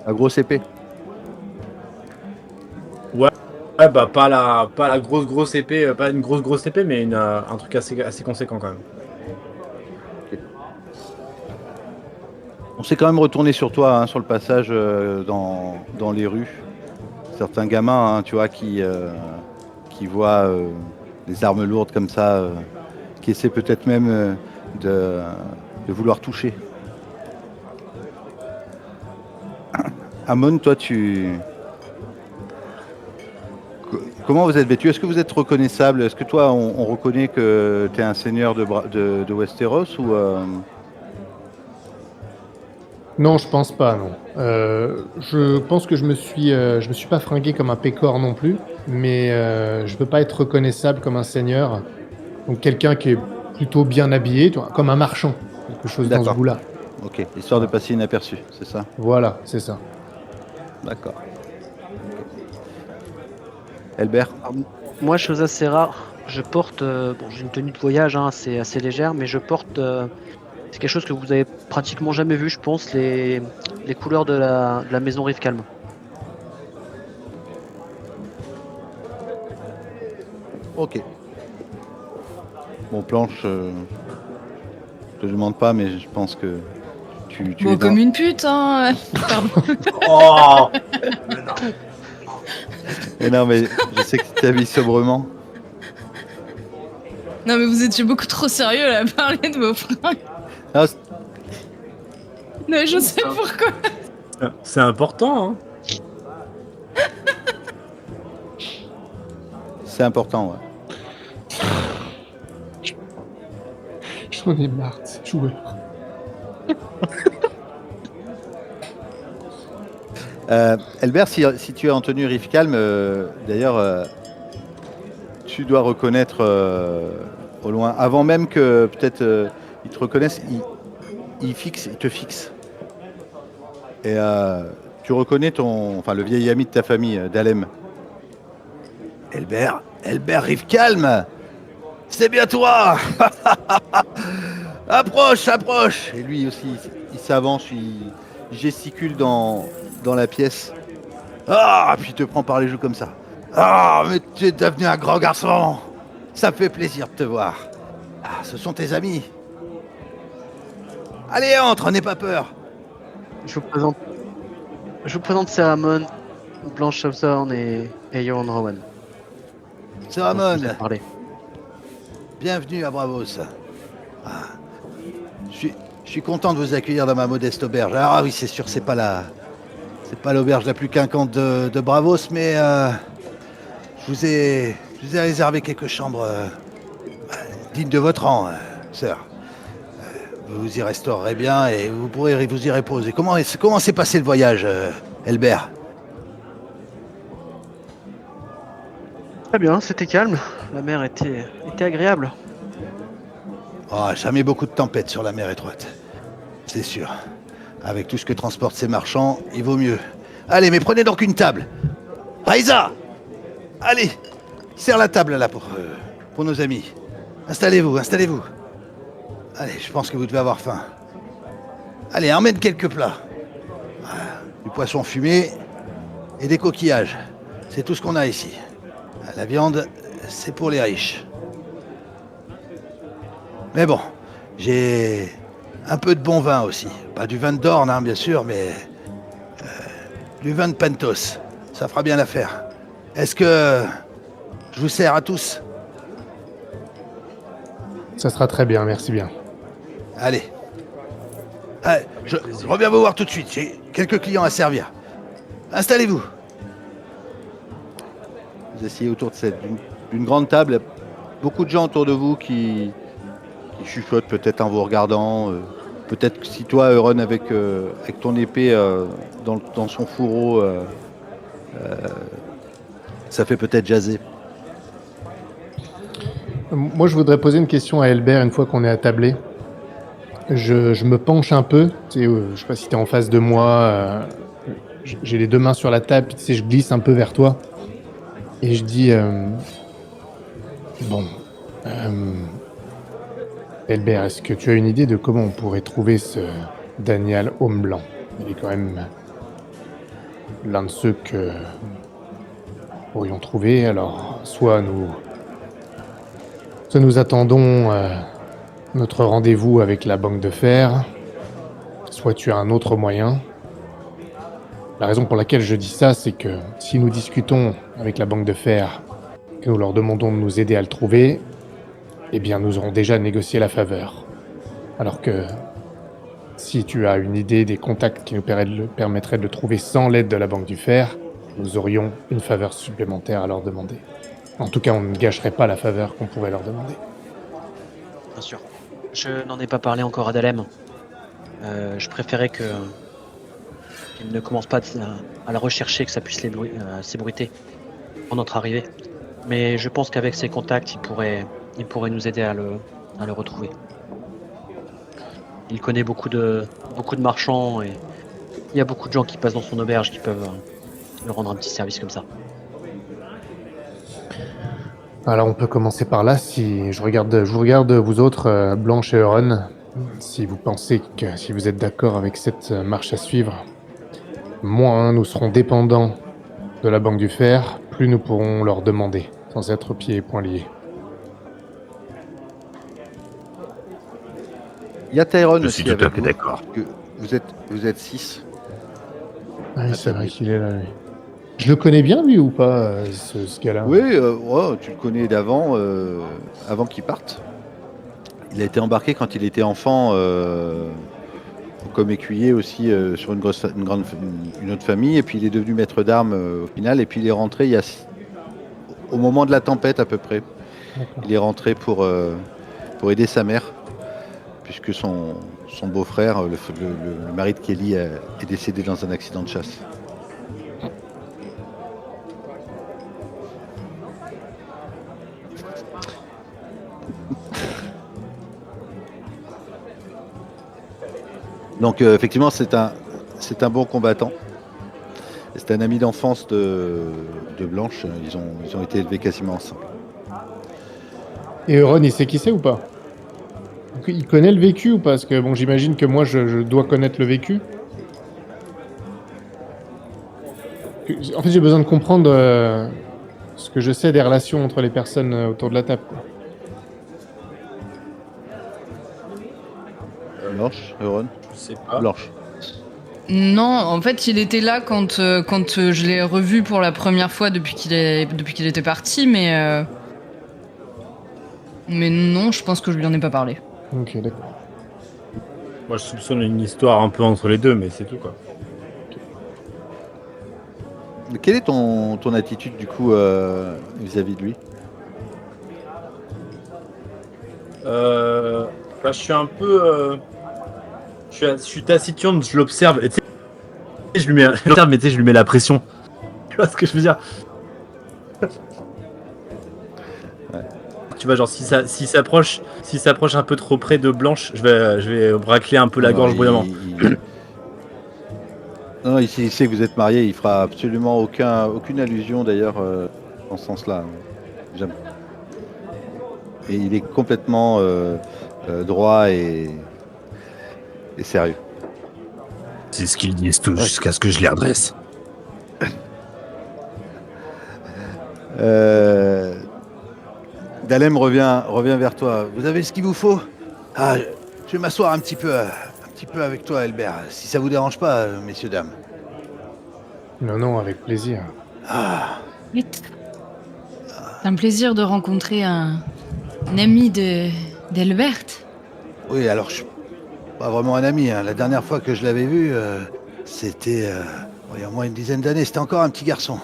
La grosse épée? Ouais, bah pas la grosse épée, pas une grosse épée, mais un truc assez conséquent quand même. On s'est quand même retourné sur toi, hein, sur le passage dans les rues. Certains gamins, hein, tu vois, qui voient des armes lourdes comme ça, qui essaient peut-être même de vouloir toucher. Amon, toi, comment vous êtes vêtu? Est-ce que vous êtes reconnaissable? Est-ce que toi, on reconnaît que tu es un seigneur de Westeros ou Non, je pense pas, non. Je pense que je me suis pas fringué comme un pécor non plus, mais je veux pas être reconnaissable comme un seigneur. Donc quelqu'un qui est plutôt bien habillé, tu vois, comme un marchand, quelque chose dans ce D'accord. goût-là. Ok, histoire de passer inaperçu, c'est ça? Voilà, c'est ça. D'accord. Elbert? Alors, moi, chose assez rare, je porte. Bon, j'ai une tenue de voyage, hein, c'est assez légère, mais je porte. C'est quelque chose que vous avez pratiquement jamais vu, je pense, les couleurs de la maison Rive Calme. Ok. Bon, Planche, je te demande pas, mais je pense que tu Bon, es comme une pute, hein. Pardon. Oh Mais non, mais je sais que tu t'habilles sobrement. Non, mais vous étiez beaucoup trop sérieux là, à parler de vos fringues. Ah, Non, mais je sais pourquoi. C'est important, hein. c'est important, ouais. J'en ai marre de ces joueurs. Elbert, si tu es en tenue Rive Calme, d'ailleurs, tu dois reconnaître au loin, avant même que peut-être ils te reconnaissent, ils te fixent. Et tu reconnais le vieil ami de ta famille, Dalem. Elbert Rive Calme, c'est bien toi. Approche. Et lui aussi, il s'avance, il gesticule dans la pièce. Ah, puis il te prend par les joues comme ça. Ah, mais tu es devenu un grand garçon. Ça me fait plaisir de te voir. Ah, ce sont tes amis. Allez, entre, n'aie pas peur. Je vous présente Ceramon, Blanche Hawthorne et Yoran Rowan. C'est Ramon. Parlez. Bienvenue à Bravos. Ah, je suis content de vous accueillir dans ma modeste auberge. Ah oui, c'est sûr, c'est pas l'auberge la plus quinquante de Bravos, mais je vous ai réservé quelques chambres dignes de votre rang, sœur. Vous y resterez bien et vous pourrez vous y reposer. Comment s'est passé le voyage, Elbert? Très bien, c'était calme. La mer était agréable. Oh, jamais beaucoup de tempêtes sur la mer étroite. C'est sûr. Avec tout ce que transportent ces marchands, il vaut mieux. Allez, mais prenez donc une table. Raïsa! Allez, serre la table là pour nos amis. Installez-vous. Allez, je pense que vous devez avoir faim. Allez, emmène quelques plats. Du poisson fumé et des coquillages. C'est tout ce qu'on a ici. La viande, c'est pour les riches. Mais bon, j'ai un peu de bon vin aussi. Pas du vin de Dorne, hein, bien sûr, mais du vin de Pentos. Ça fera bien l'affaire. Est-ce que je vous sers à tous? Ça sera très bien, merci bien. Allez. Allez, je reviens vous voir tout de suite. J'ai quelques clients à servir. Installez-vous. Vous asseyez autour d'une grande table. Beaucoup de gens autour de vous qui chuchotent peut-être en vous regardant. Peut-être que si toi, Euron, avec ton épée dans son fourreau, ça fait peut-être jaser. Moi, je voudrais poser une question à Elbert une fois qu'on est attablé. Je me penche un peu. Tu sais, je sais pas si tu es en face de moi. J'ai les deux mains sur la table. Tu sais, je glisse un peu vers toi. Et je dis... Elbert, est-ce que tu as une idée de comment on pourrait trouver ce Daniel Homme Blanc? Il est quand même l'un de ceux que nous pourrions trouver. Alors, soit nous attendons notre rendez-vous avec la banque de fer, soit tu as un autre moyen. La raison pour laquelle je dis ça, c'est que si nous discutons avec la banque de fer, que nous leur demandons de nous aider à le trouver, eh bien nous aurons déjà négocié la faveur. Alors que si tu as une idée des contacts qui nous permettraient de le trouver sans l'aide de la banque du fer, nous aurions une faveur supplémentaire à leur demander. En tout cas, on ne gâcherait pas la faveur qu'on pourrait leur demander. Bien sûr. Je n'en ai pas parlé encore à Dalem. Je préférais qu'il ne commence pas à la rechercher, que ça puisse s'ébruiter en notre arrivée. Mais je pense qu'avec ses contacts, il pourrait nous aider à le retrouver. Il connaît beaucoup de marchands et il y a beaucoup de gens qui passent dans son auberge qui peuvent lui rendre un petit service comme ça. Alors on peut commencer par là. Si je vous regarde vous autres, Blanche et Euron, si vous pensez que si vous êtes d'accord avec cette marche à suivre, moins nous serons dépendants de la banque du fer, plus nous pourrons leur demander, sans être pieds et poings liés. Il y a Tyrone Je aussi suis tout à avec fait vous. d'accord. Vous êtes 6. Ah oui, c'est vrai qu'il est là, lui. Je le connais bien, lui, ou pas, ce gars-là? Oui, tu le connais d'avant, avant qu'il parte. Il a été embarqué quand il était enfant, comme écuyer aussi, sur une autre famille, et puis il est devenu maître d'armes au final, et puis il est rentré au moment de la tempête à peu près. D'accord. Il est rentré pour aider sa mère, puisque son beau-frère, le mari de Kelly, est décédé dans un accident de chasse. Donc effectivement, c'est un bon combattant. C'est un ami d'enfance de Blanche. Ils ont été élevés quasiment ensemble. Et Euron, il sait qui c'est ou pas? Il connaît le vécu ou pas? Parce que bon, j'imagine que moi, je dois connaître le vécu. En fait, j'ai besoin de comprendre ce que je sais des relations entre les personnes autour de la table, quoi. Blanche, Euron, Je sais pas. Blanche. Non, en fait, il était là quand je l'ai revu pour la première fois depuis qu'il était parti, mais non, je pense que je lui en ai pas parlé. Ok, d'accord. Moi, je soupçonne une histoire un peu entre les deux, mais c'est tout, quoi. Quelle est ton attitude du coup vis-à-vis de lui? Bah, je suis un peu. Je suis taciturne, je l'observe. Et tu sais, je lui mets, je l'observe, mais tu sais, je lui mets la pression. Tu vois ce que je veux dire? Ouais. Tu vois, genre, s'il s'approche un peu trop près de Blanche, je vais racler un peu la Non, gorge bruyamment. Non, il sait que vous êtes mariés, il fera absolument aucune allusion d'ailleurs dans ce sens-là. Jamais. Et il est complètement droit et sérieux. C'est ce qu'ils disent tous jusqu'à ce que je les redresse. Dalem revient vers toi. Vous avez ce qu'il vous faut? Ah, je vais m'asseoir un petit peu avec toi, Albert, si ça vous dérange pas, messieurs, dames. Non, non, avec plaisir. Ah, Vite. C'est un plaisir de rencontrer un ami d'Elbert. oui, alors je suis pas vraiment un ami. Hein. La dernière fois que je l'avais vu, c'était il y a au moins une dizaine d'années. C'était encore un petit garçon.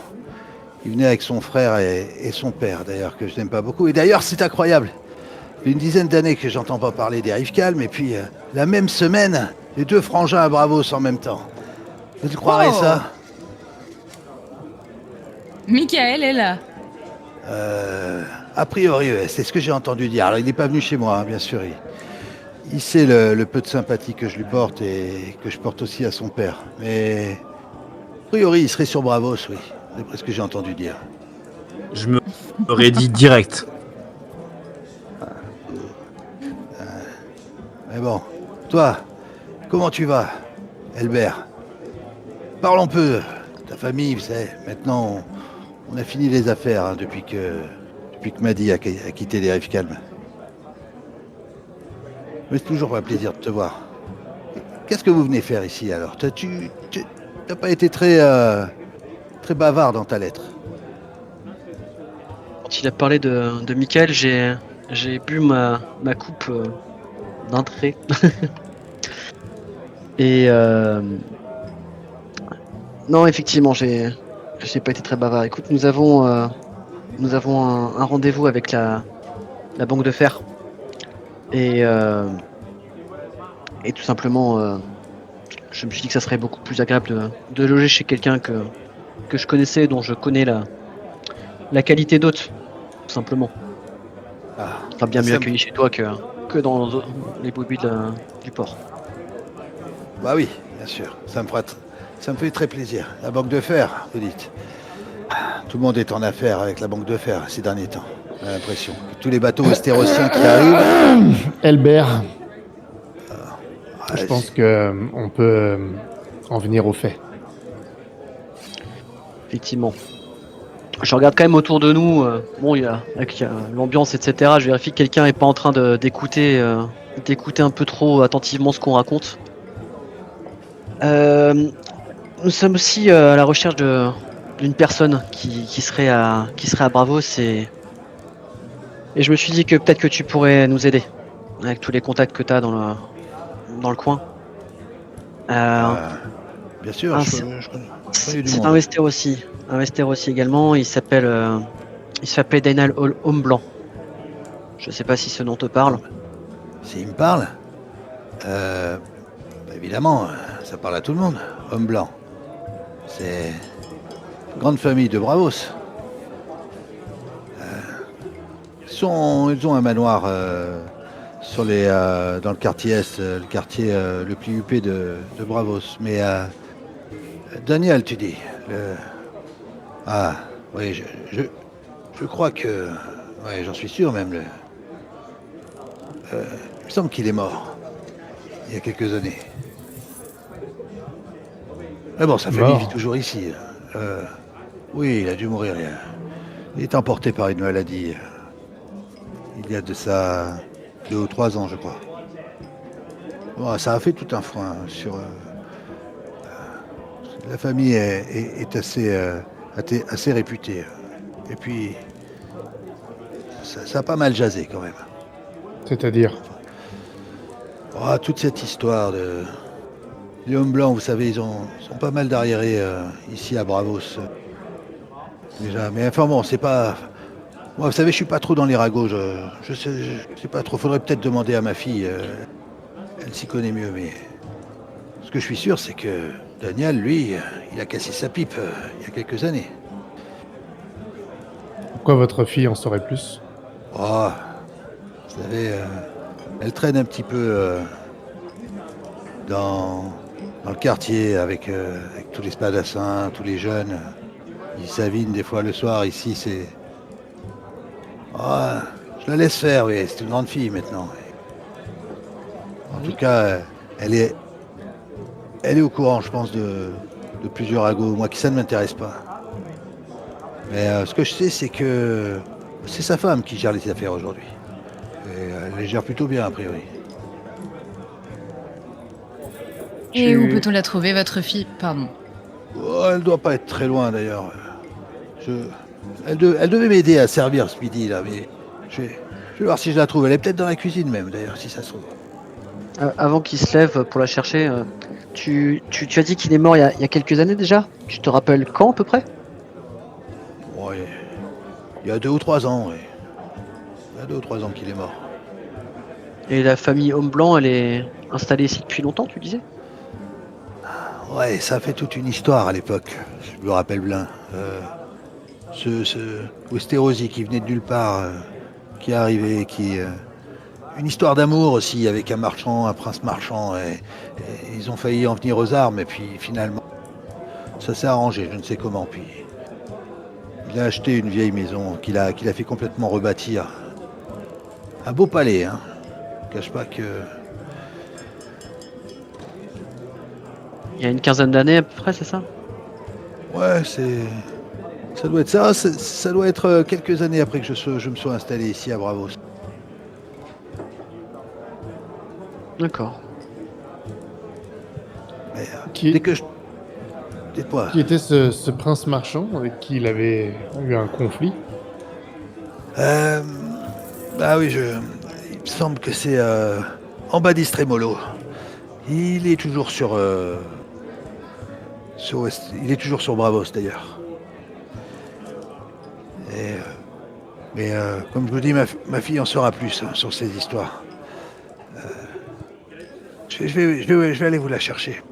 Il venait avec son frère et son père, d'ailleurs, que je n'aime pas beaucoup. Et d'ailleurs, c'est incroyable. Il y a une dizaine d'années que j'entends pas parler des rives calmes, et puis la même semaine, les deux frangins à Bravos en même temps. Vous croirez ça? Michael est là. A priori, ouais, c'est ce que j'ai entendu dire. Alors, il n'est pas venu chez moi, hein, bien sûr. Il sait le peu de sympathie que je lui porte et que je porte aussi à son père. Mais, a priori, il serait sur Bravos, oui, d'après ce que j'ai entendu dire. Je me redis direct. Mais bon, toi, comment tu vas, Elbert? Parlons peu de ta famille, vous savez. Maintenant, on a fini les affaires hein, depuis que Maddy a quitté les rives calmes. Mais c'est toujours un plaisir de te voir. Qu'est-ce que vous venez faire ici alors? T'as pas été très bavard dans ta lettre. Quand il a parlé de Michael, j'ai bu ma coupe d'un trait. Et non, effectivement, j'ai pas été très bavard. Écoute, nous avons un rendez-vous avec la banque de fer. Et tout simplement, je me suis dit que ça serait beaucoup plus agréable de loger chez quelqu'un que je connaissais, dont je connais la qualité d'hôte, tout simplement. Ah, On sera bien ça mieux me- accueilli chez toi que dans les bobbies du port. Bah oui, bien sûr. Ça me fait très plaisir. La banque de fer, vous dites. Tout le monde est en affaire avec la banque de fer ces derniers temps. J'ai l'impression que tous les bateaux estérotiens qui arrivent. Elbert, Ah, je pense que on peut en venir aux faits. Effectivement. Je regarde quand même autour de nous. Bon, il y a l'ambiance, etc. Je vérifie que quelqu'un n'est pas en train d'écouter un peu trop attentivement ce qu'on raconte. Nous sommes aussi à la recherche d'une personne qui serait à Bravos et je me suis dit que peut-être que tu pourrais nous aider avec tous les contacts que tu as dans le coin. bien sûr, Ah, je connais du C'est monde. un Westeros également. Il s'appelle Dainal Homme Blanc. Je sais pas si ce nom te parle. S'il me parle, bah évidemment, ça parle à tout le monde. Homme blanc. C'est une grande famille de Bravos. Ils ont un manoir dans le quartier est, le quartier le plus huppé de Bravos. Mais Daniel, tu dis. Ah, oui, je crois que. Ouais, j'en suis sûr même. Il me semble qu'il est mort. Il y a quelques années. Mais bon, sa famille Mort. vit toujours ici. Oui, il a dû mourir. Il est emporté par une maladie. Il y a de ça 2 ou 3 ans, je crois. Bon, ça a fait tout un foin sur. La famille est assez réputée. Et puis, ça a pas mal jasé quand même. C'est-à-dire, Oh, toute cette histoire les hommes blancs, vous savez, ils sont pas mal d'arriérés ici à Bravos. déjà. Mais enfin bon, c'est pas... Moi, vous savez, je suis pas trop dans les ragots. Je sais pas trop. Faudrait peut-être demander à ma fille. Elle s'y connaît mieux, mais... Ce que je suis sûr, c'est que Daniel, lui, il a cassé sa pipe il y a quelques années. Pourquoi votre fille en saurait plus? Oh, vous savez, elle traîne un petit peu dans le quartier avec tous les spadassins, tous les jeunes. Ils s'avinent des fois le soir. Ici, c'est... Oh, je la laisse faire, oui. C'est une grande fille maintenant. En tout cas, elle est au courant, je pense, de plusieurs ragots. Moi, qui ça ne m'intéresse pas. Mais ce que je sais, c'est que c'est sa femme qui gère les affaires aujourd'hui. Et elle les gère plutôt bien, a priori. Et où peut-on la trouver, votre fille? Pardon. Oh, elle doit pas être très loin, d'ailleurs. Elle devait m'aider à servir ce midi, là, mais je vais voir si je la trouve. Elle est peut-être dans la cuisine, même, d'ailleurs, si ça se trouve. Avant qu'il se lève pour la chercher, tu as dit qu'il est mort il y a quelques années déjà? Tu te rappelles quand à peu près? Ouais, il y a 2 ou 3 ans, oui. Il y a 2 ou 3 ans qu'il est mort. Et la famille Homme Blanc, elle est installée ici depuis longtemps, tu disais? Ouais, ça fait toute une histoire à l'époque, je me rappelle bien. Ce Westerosi qui venait de nulle part, qui est arrivé, une histoire d'amour aussi avec un marchand, un prince marchand. Et ils ont failli en venir aux armes, et puis finalement, ça s'est arrangé, je ne sais comment. Puis il a acheté une vieille maison qu'il a fait complètement rebâtir. Un beau palais, hein. Je ne cache pas que... Il y a une quinzaine d'années à peu près, c'est ça? Ouais, ça doit être ça. Ça doit être quelques années après que je me sois installé ici à Bravos. D'accord. Mais Qui, dès que je... Dites-moi. qui était ce prince marchand avec qui il avait eu un conflit? Bah oui, il me semble que c'est Ambadis Tremolo. Il est toujours il est toujours sur Bravos d'ailleurs. Et, mais comme je vous dis, ma fille en saura plus sur ces histoires. Je vais aller vous la chercher.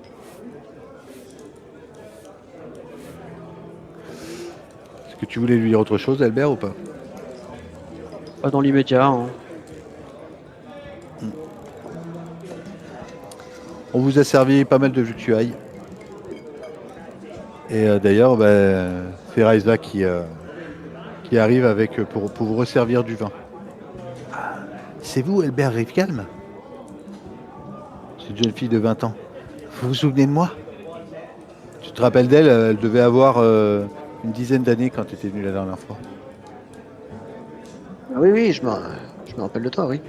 Est-ce que tu voulais lui dire autre chose, Albert, ou pas? Pas dans l'immédiat, hein. On vous a servi pas mal de victuailles. Et d'ailleurs, c'est Raisa qui arrive pour vous resservir du vin. C'est vous, Albert Rifkalm? C'est une jeune fille de 20 ans. Vous vous souvenez de moi? Tu te rappelles d'elle? Elle devait avoir une dizaine d'années quand tu étais venu la dernière fois. Ah oui, je me rappelle de toi, oui.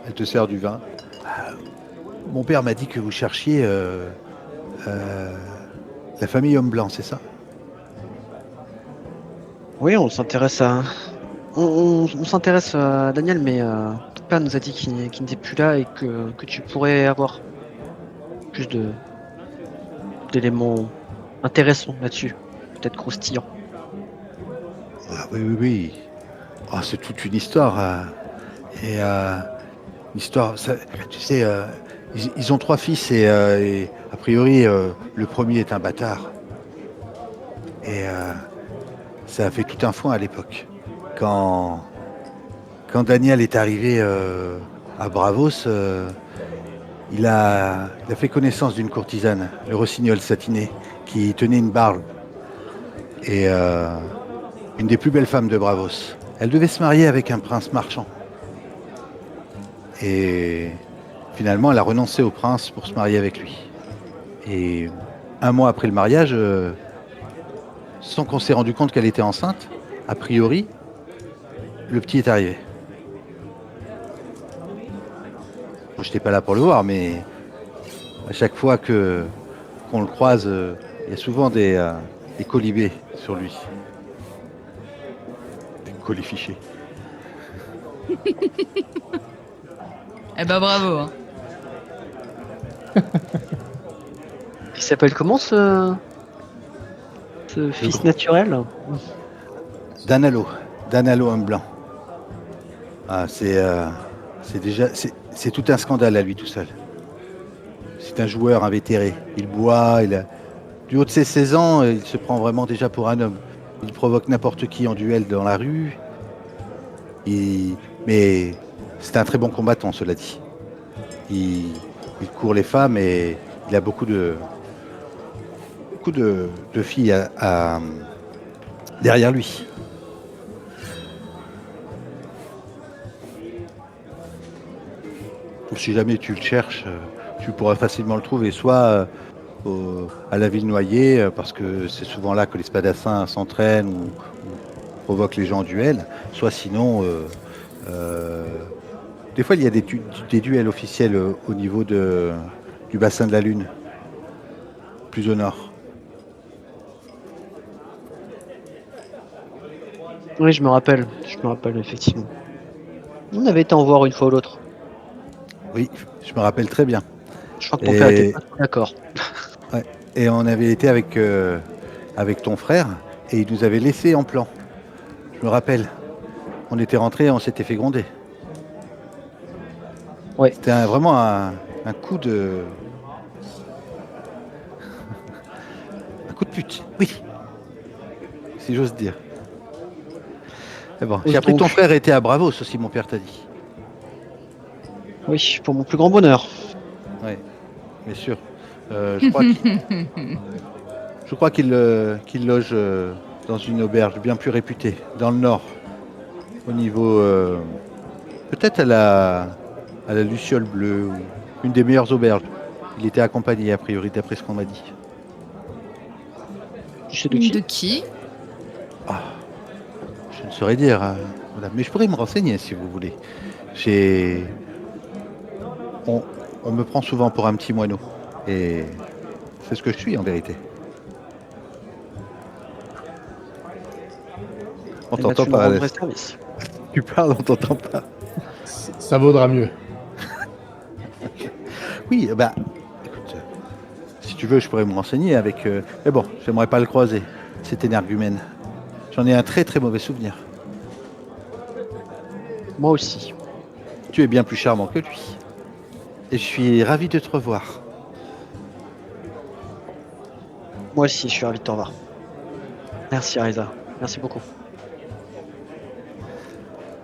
Elle te sert du vin. Mon père m'a dit que vous cherchiez la famille Homme Blanc, c'est ça? Oui, on s'intéresse à... On s'intéresse à Daniel, mais ton père nous a dit qu'il n'était plus là et que tu pourrais avoir plus d'éléments intéressants là-dessus. Peut-être croustillants. Ah, oui, oui, oui. Ah, c'est toute une histoire. Et l'histoire, tu sais, ils ont 3 fils et a priori, le premier est un bâtard. Et ça a fait tout un foin à l'époque. Quand Daniel est arrivé à Bravos, il a fait connaissance d'une courtisane, le rossignol satiné, qui tenait une barbe. Et une des plus belles femmes de Bravos. Elle devait se marier avec un prince marchand. Et finalement, elle a renoncé au prince pour se marier avec lui. Et 1 mois après le mariage, sans qu'on s'est rendu compte qu'elle était enceinte, a priori, le petit est arrivé. Je n'étais pas là pour le voir, mais à chaque fois qu'on le croise, il y a souvent des colibés sur lui. Des colifichés. Eh ben bravo. Hein. Il s'appelle comment cette Ce fils naturel. Danalo, homme blanc. Ah, c'est déjà, c'est tout un scandale à lui tout seul. C'est un joueur invétéré. Il boit, du haut de ses 16 ans, il se prend vraiment déjà pour un homme. Il provoque n'importe qui en duel dans la rue. Mais c'est un très bon combattant, cela dit. Il court les femmes et il a beaucoup de filles derrière lui. Si jamais tu le cherches, tu pourras facilement le trouver, soit à la ville noyée, parce que c'est souvent là que les spadassins s'entraînent ou provoquent les gens en duel, soit sinon, des fois il y a des duels officiels au niveau du bassin de la Lune, plus au nord. Oui, je me rappelle effectivement. On avait été en voir une fois ou l'autre. Oui, je me rappelle très bien. Je crois que ton père était pas trop d'accord. Et on avait été avec ton frère et il nous avait laissé en plan. Je me rappelle. On était rentrés et on s'était fait gronder. Ouais. C'était vraiment un coup de... un coup de pute, oui. Si j'ose dire. Mais bon, j'ai appris que ton frère était à Bravos aussi, mon père t'a dit. Oui, pour mon plus grand bonheur. Oui, bien sûr. Je crois qu'il loge dans une auberge bien plus réputée, dans le nord. Au niveau... peut-être à la Luciole Bleue, ou une des meilleures auberges. Il était accompagné, a priori, d'après ce qu'on m'a dit. Tu sais de qui? De qui? Ah, je ne saurais dire. Voilà. Mais je pourrais me renseigner si vous voulez. On me prend souvent pour un petit moineau. Et c'est ce que je suis en vérité. On t'entend pas. Tu parles, on t'entend pas. Ça vaudra mieux. Oui, bah, écoute, si tu veux, je pourrais me renseigner avec... mais bon, j'aimerais pas le croiser, cet énergumène. J'en ai un très très mauvais souvenir. Moi aussi. Tu es bien plus charmant que lui. Et je suis ravi de te revoir. Moi aussi, je suis ravi de te revoir. Merci Arisa, merci beaucoup.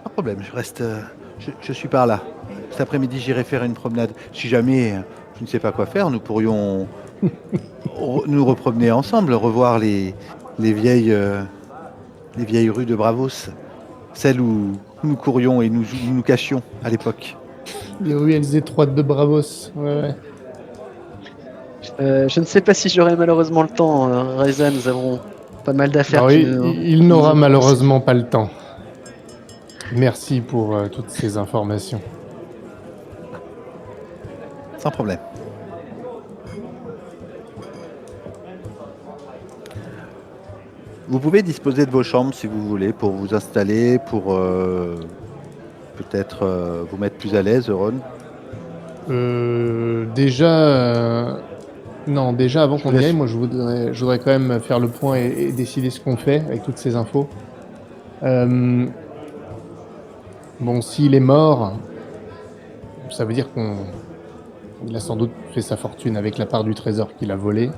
Pas de problème, je reste... je suis par là. Cet après-midi, j'irai faire une promenade. Si jamais je ne sais pas quoi faire, nous pourrions nous repromener ensemble, revoir les vieilles rues de Bravos, celles où nous courions et nous cachions à l'époque. Les ruelles étroites de Bravos, ouais. Je ne sais pas si j'aurai malheureusement le temps, Reza, nous avons pas mal d'affaires. Alors, il n'aura malheureusement pas le temps. Merci pour toutes ces informations. Sans problème. Vous pouvez disposer de vos chambres si vous voulez pour vous installer, pour peut-être vous mettre plus à l'aise, Ron. Déjà avant qu'on y aille, moi je voudrais quand même faire le point et décider ce qu'on fait avec toutes ces infos. Bon, s'il est mort, ça veut dire qu'il a sans doute fait sa fortune avec la part du trésor qu'il a volé,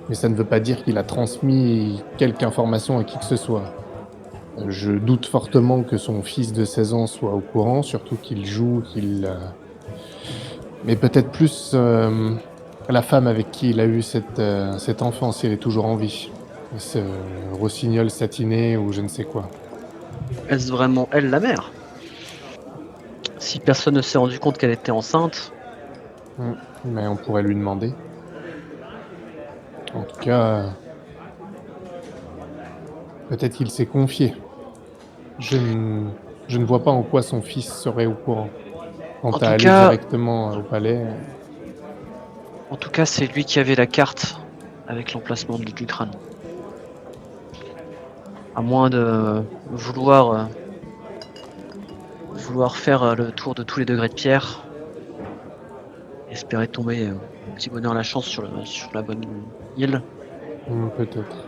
mais ça ne veut pas dire qu'il a transmis quelque information à qui que ce soit. Je doute fortement que son fils de 16 ans soit au courant, surtout qu'il joue, mais peut-être plus la femme avec qui il a eu cet enfant, si elle est toujours en vie. Ce rossignol satiné ou je ne sais quoi. Est-ce vraiment elle la mère? Si personne ne s'est rendu compte qu'elle était enceinte... Mais on pourrait lui demander. En tout cas, peut-être qu'il s'est confié. Je ne vois pas en quoi son fils serait au courant. Quant à aller directement au palais... En tout cas, c'est lui qui avait la carte avec l'emplacement du crâne. À moins de vouloir faire le tour de tous les degrés de pierre, espérer tomber petit bonheur à la chance sur la bonne île. Peut-être.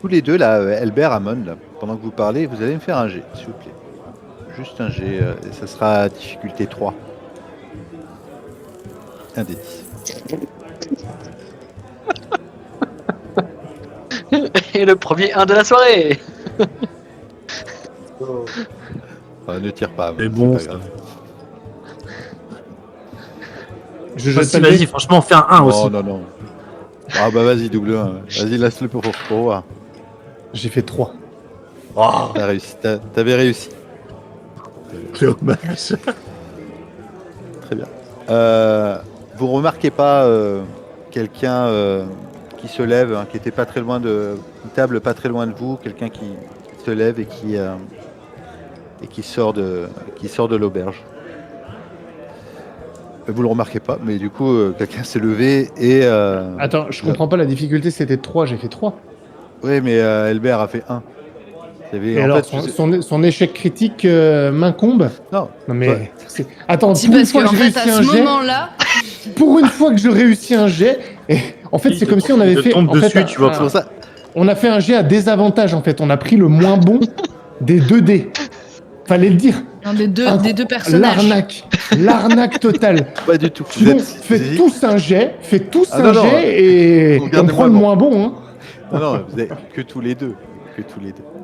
Tous les deux, là, Elbert, Amon, là, pendant que vous parlez, vous allez me faire un jet, s'il vous plaît. Juste un jet, et ça sera difficulté 3. Un des 10. Et le premier 1 de la soirée. Enfin, ne tire pas. C'est bon, pas ça. grave. Je jette pas Vas-y, le dé. vas-y, franchement, fais un 1 aussi. Non, non, non. Ah bah vas-y, double 1. Vas-y, laisse-le pour voir. J'ai fait 3. Oh, T'as réussi. T'avais réussi. dommage. Très bien. Vous remarquez pas quelqu'un qui se lève, hein, qui était pas très loin de une table, pas très loin de vous, quelqu'un qui se lève et qui sort de l'auberge. Vous le remarquez pas, mais du coup, quelqu'un s'est levé et. Attends, je comprends pas la difficulté, c'était 3, j'ai fait 3. Oui, mais Elbert a fait 1. Et alors, son échec critique m'incombe? Non. Non mais... Attends, Si, pour une parce fois qu'en que je fait, réussis à un ce jet, moment-là, pour une fois que je réussis un jet, et en fait, c'est comme si on avait fait... tombe en fait, dessus, tu vois. C'est pour ça. On a fait un jet à désavantage, en fait. On a pris le moins bon des 2 dés. Fallait le dire. un des deux personnages. L'arnaque totale. Pas du tout. Sinon, faites tous un jet, Ah, non, non, jet, et on regardez-moi prend le le moins bon. Hein. Non, vous êtes que tous les deux.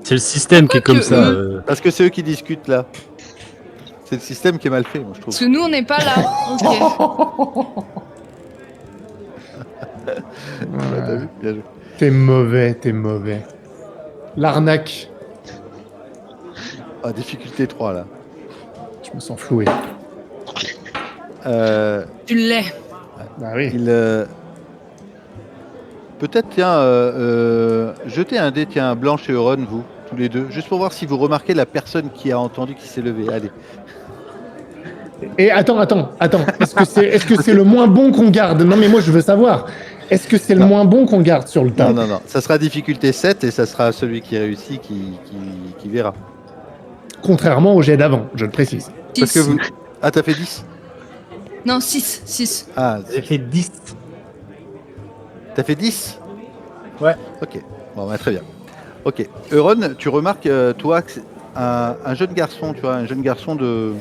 C'est le système qui est comme Quoique ça. Parce que c'est eux qui discutent là. C'est le système qui est mal fait, moi je trouve. Parce que nous, on n'est pas là. Ok. Ouais, t'as vu. Bien joué. T'es mauvais. L'arnaque. Ah, difficulté 3 là. Je me sens floué. Tu l'es. Bah oui. Peut-être, tiens, jetez un dé, tiens, Blanche et Euron, vous, tous les deux, juste pour voir si vous remarquez la personne qui a entendu qui s'est levée. Allez. Et attends. Est-ce que c'est le moins bon qu'on garde? Non mais moi je veux savoir. Est-ce que c'est le Non. moins bon qu'on garde sur le tas? Non. Ça sera difficulté 7 et ça sera celui qui réussit qui verra. Contrairement au jet d'avant, je le précise. Parce que 6. vous. Ah, t'as fait 10? Non, 6. Ah, J'ai fait 10. t'as fait 10? Ouais. Ok, bon, bah, très bien. Ok, Euron, tu remarques, toi, que c'est un jeune garçon, tu vois, un jeune garçon de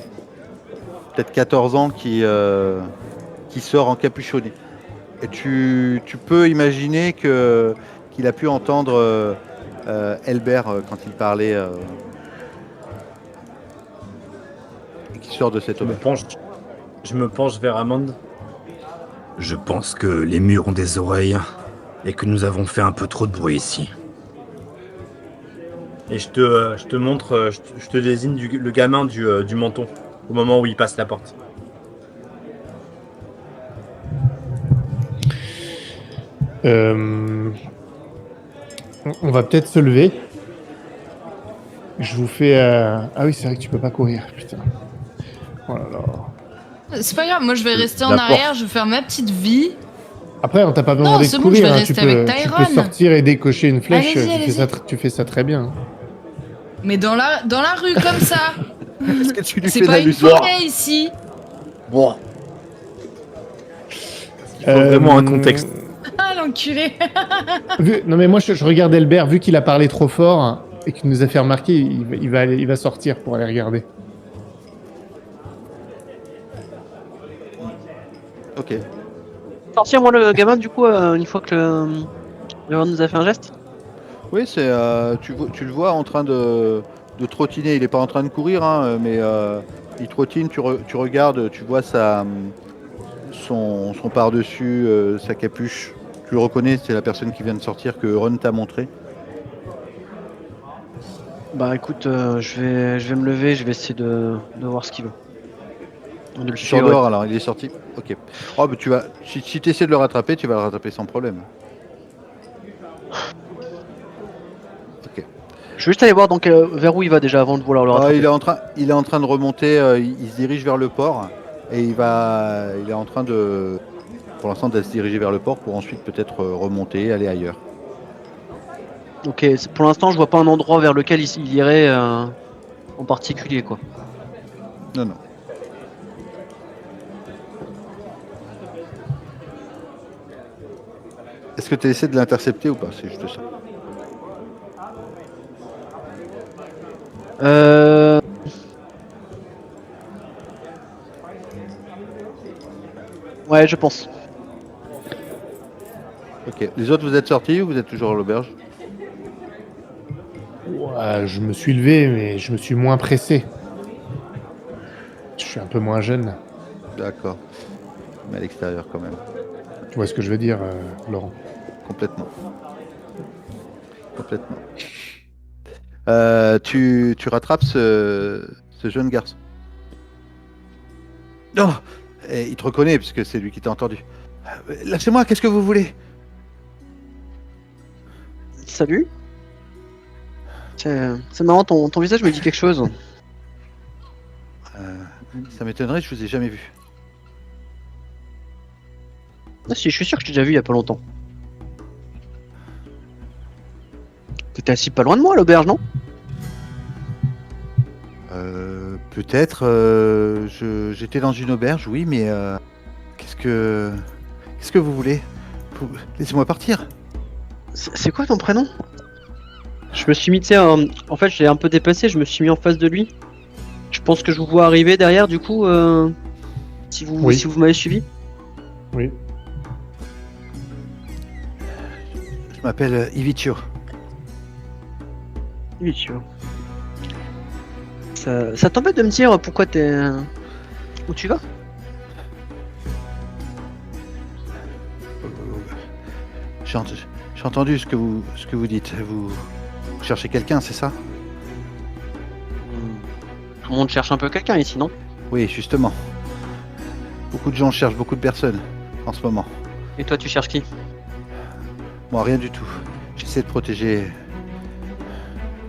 peut-être 14 ans qui sort encapuchonné. Et tu peux imaginer qu'il a pu entendre Elbert quand il parlait et qui sort de cette auberge. Je me penche vers Amand. Je pense que les murs ont des oreilles et que nous avons fait un peu trop de bruit ici. Et je te montre, je te désigne le gamin du menton au moment où il passe la porte. On va peut-être se lever. Je vous fais... Ah oui, c'est vrai que tu peux pas courir, putain. Oh là là. C'est pas grave, moi je vais rester en La arrière, je vais faire ma petite vie. Après, on t'a pas demandé de c'est bon, je courir, vais hein. rester Tu peux, avec tu Tyrone. peux sortir et décocher une flèche. Allez-y. Tu fais ça très bien. Mais dans la rue, comme ça. Est-ce que tu lui C'est fais pas une l'allusion? forêt ici. Bon. Il faut vraiment un contexte. Ah, l'enculé. Non mais moi je regarde Elbert, vu qu'il a parlé trop fort hein, et qu'il nous a fait remarquer, il va sortir pour aller regarder. Ok. Sortir moi le gamin du coup une fois que le nous a fait un geste. Oui, c'est tu le vois en train de trottiner. Il est pas en train de courir, hein, mais il trottine. Tu regardes, tu vois son par-dessus, sa capuche. Tu le reconnais, c'est la personne qui vient de sortir que Ron t'a montré. Bah écoute, je vais me lever, je vais essayer de voir ce qu'il veut. De le Tu sors suivre. dehors, alors il est sorti. Ok. Oh, bah, si tu essaies de le rattraper, tu vas le rattraper sans problème. Ok. Je vais juste aller voir donc vers où il va déjà avant de vouloir le rattraper. Il est en train de remonter. Il se dirige vers le port et il est en train de, pour l'instant, de se diriger vers le port pour ensuite peut-être remonter, aller ailleurs. Ok, pour l'instant je vois pas un endroit vers lequel il irait en particulier quoi. Non. Est-ce que tu essaies de l'intercepter ou pas? C'est juste ça. Euh... Ouais, je pense. Ok. Les autres, vous êtes sortis ou vous êtes toujours à l'auberge? Ouais, je me suis levé, mais je me suis moins pressé. Je suis un peu moins jeune. D'accord. Mais à l'extérieur quand même. Tu vois ce que je veux dire, Laurent? Complètement. Complètement. Tu rattrapes ce jeune garçon. Non. Et il te reconnaît puisque c'est lui qui t'a entendu. Lâchez-moi, qu'est-ce que vous voulez? Salut. C'est marrant, ton visage me dit quelque chose. Ça m'étonnerait, je vous ai jamais vu. Ah si, je suis sûr que je t'ai déjà vu il y a pas longtemps. T'étais assis pas loin de moi à l'auberge, non? Peut-être. J'étais dans une auberge, oui, mais qu'est-ce que vous voulez? Laissez-moi partir. C'est quoi ton prénom? Je me suis mis, tu sais, en fait, j'ai un peu dépassé, je me suis mis en face de lui. Je pense que je vous vois arriver derrière, du coup, si vous, Oui. si vous m'avez suivi. Oui. Je m'appelle Ivicio. Oui, tu vois. Ça t'embête de me dire pourquoi t'es... Où tu vas? J'ai entendu ce que vous dites. Vous cherchez quelqu'un, c'est ça? Tout le monde cherche un peu quelqu'un ici, non? Oui, justement. Beaucoup de gens cherchent beaucoup de personnes en ce moment. Et toi, tu cherches qui? Moi, rien du tout. J'essaie de protéger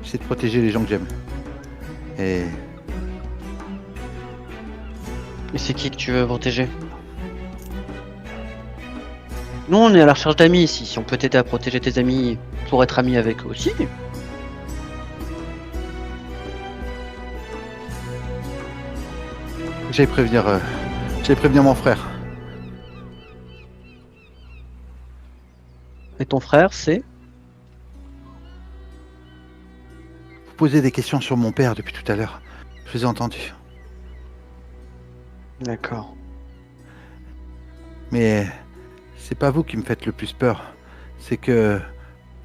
les gens que j'aime. Et Et c'est qui que tu veux protéger? Nous, on est à la recherche d'amis ici. Si on peut t'aider à protéger tes amis pour être ami avec eux aussi. j'allais prévenir mon frère. Et ton frère, c'est... Vous posez des questions sur mon père depuis tout à l'heure. Je vous ai entendu. D'accord. Mais c'est pas vous qui me faites le plus peur. C'est que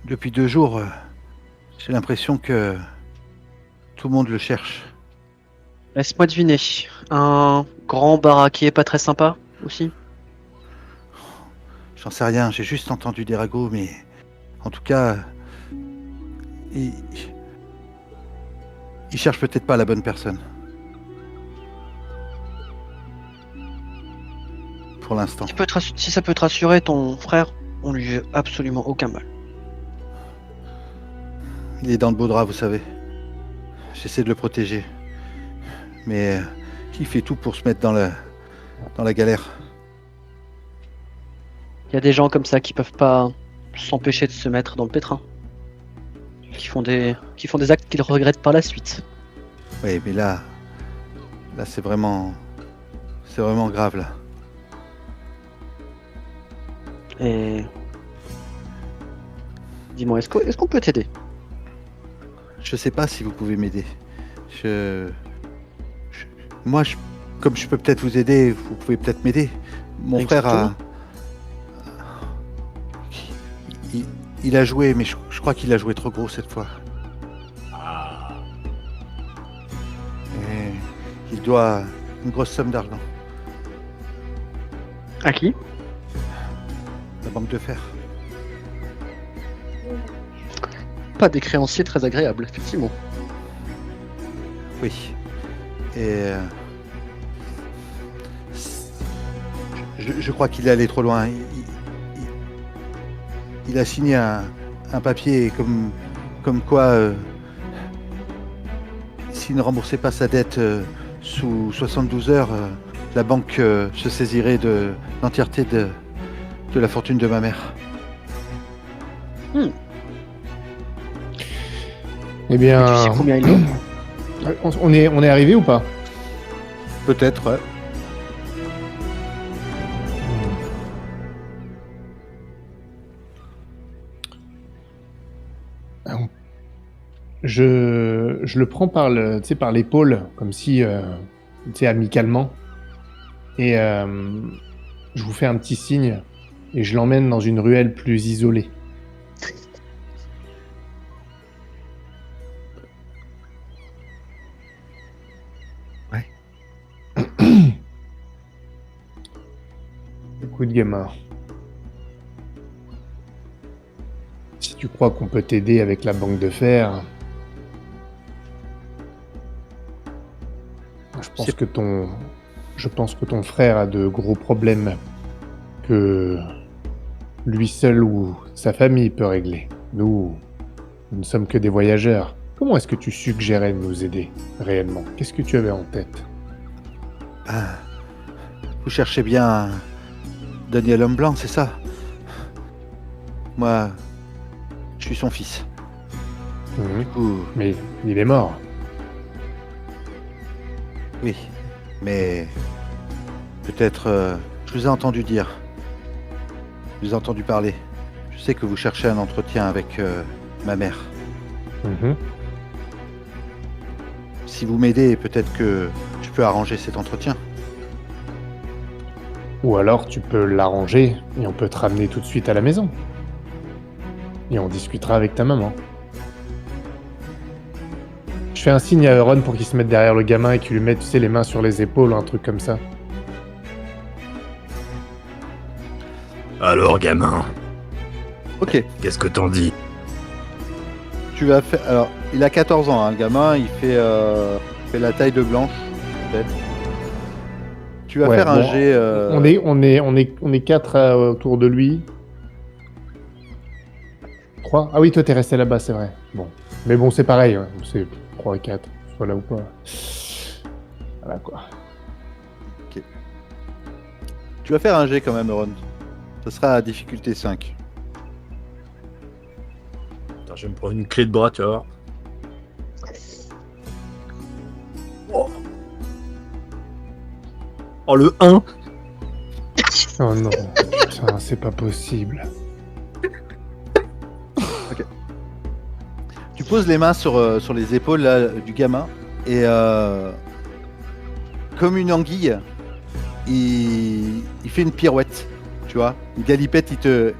depuis 2 jours, j'ai l'impression que tout le monde le cherche. Laisse-moi deviner. Un grand baraquier pas très sympa aussi? J'en sais rien, j'ai juste entendu des ragots, mais en tout cas, il cherche peut-être pas la bonne personne. Pour l'instant. Si ça peut te rassurer, ton frère, on lui veut absolument aucun mal. Il est dans le beau drap, vous savez. J'essaie de le protéger. Mais il fait tout pour se mettre dans la galère. Il y a des gens comme ça qui peuvent pas s'empêcher de se mettre dans le pétrin. Qui font des actes qu'ils regrettent par la suite. Oui, mais là c'est vraiment grave là. Et... Dis-moi, est-ce qu'on peut t'aider? Je sais pas si vous pouvez m'aider. Moi, comme je peux peut-être vous aider, vous pouvez peut-être m'aider. Mon frère a... Il a joué, mais je crois qu'il a joué trop gros cette fois. Et il doit une grosse somme d'argent. À qui? La banque de fer. Pas des créanciers très agréables, effectivement. Oui. Et... je crois qu'il est allé trop loin. Il a signé un papier comme quoi, s'il ne remboursait pas sa dette sous 72 heures, la banque se saisirait de l'entièreté de la fortune de ma mère. Eh bien, Tu sais combien il vaut? on est arrivé ou pas? Peut-être, ouais. je le prends par tu sais, par l'épaule, comme si, tu sais, amicalement, et je vous fais un petit signe, et je l'emmène dans une ruelle plus isolée. Ouais. Écoute, gamin. Si tu crois qu'on peut t'aider avec la banque de fer, je pense que ton frère a de gros problèmes que lui seul ou sa famille peut régler. Nous ne sommes que des voyageurs. Comment est-ce que tu suggérais de nous aider, réellement? Qu'est-ce que tu avais en tête? Ah, vous cherchez bien Daniel Homme Blanc, c'est ça? Moi, je suis son fils. Mhm. Du coup, Mais il est mort. oui, mais peut-être je vous ai entendu dire, je vous ai entendu parler. Je sais que vous cherchez un entretien avec ma mère. Mhm. Si vous m'aidez, peut-être que je peux arranger cet entretien. Ou alors tu peux l'arranger et on peut te ramener tout de suite à la maison. Et on discutera avec ta maman. Je fais un signe à Euron pour qu'il se mette derrière le gamin et qu'il lui mette, tu sais, les mains sur les épaules, un truc comme ça. Alors, gamin, Ok, qu'est-ce que t'en dis? tu vas faire. Alors, il a 14 ans, hein, le gamin, il fait la taille de Blanche, peut-être. Tu vas Ouais, faire un bon, jet. On est quatre autour de lui. 3. Ah oui, toi t'es resté là-bas, c'est vrai. Bon. Mais bon, c'est pareil, ouais. C'est 3 et 4, soit là ou pas. Voilà quoi. Tu vas faire un jet quand même, Ron. Ce sera à difficulté 5. Attends, je vais me prendre une clé de bras, tu vas voir. Oh, le 1. Oh non, putain, c'est pas possible. Tu poses les mains sur les épaules là, du gamin et comme une anguille, il fait une pirouette, tu vois, une galipette, et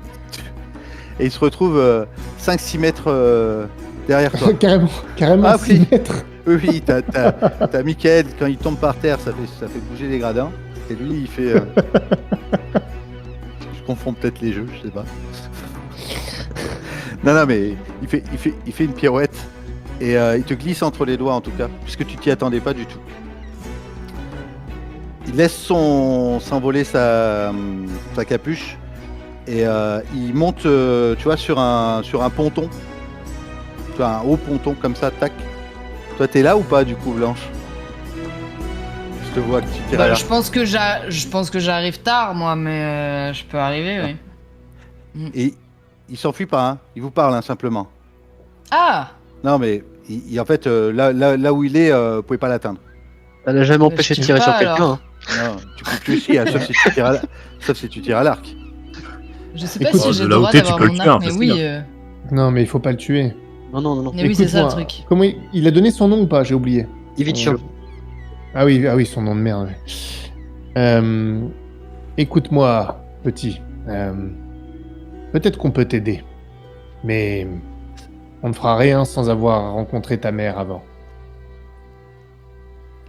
il se retrouve 5-6 mètres derrière toi. carrément Ah 6 oui. mètres. Oui, t'as Michael, quand il tombe par terre, ça fait bouger les gradins, et lui il fait... Je confonds peut-être les jeux, je sais pas. Non, mais il fait une pirouette et il te glisse entre les doigts en tout cas, puisque tu t'y attendais pas du tout. Il laisse s'envoler sa capuche et il monte, tu vois, sur un ponton, tu vois, un haut ponton comme ça, tac. Toi, t'es là ou pas du coup, Blanche? Je te vois que tu tires à Bah, l'arc. je pense que j'arrive tard, moi, mais je peux arriver, oui. Et il s'enfuit pas, hein. Il vous parle hein, simplement. Ah! Non, mais en fait, là où il est, vous pouvez pas l'atteindre. Ça n'a jamais Mais empêché je de tire tirer sur pas, quelqu'un. alors. Hein. Non, tu peux tuer aussi, hein, sauf si tu tires à l'arc. Je sais pas Écoute, si j'ai de le là où droit t'es, tu d'avoir peux le mon tuer, arc, hein, mais facile. oui. Non, mais il faut pas le tuer. Non. Mais oui, c'est ça le Écoute-moi, truc. Comment il a donné son nom ou pas? J'ai oublié. Ivicio. Ah oui, son nom de merde. Ouais. Écoute-moi, petit. Peut-être qu'on peut t'aider, mais on ne fera rien sans avoir rencontré ta mère avant.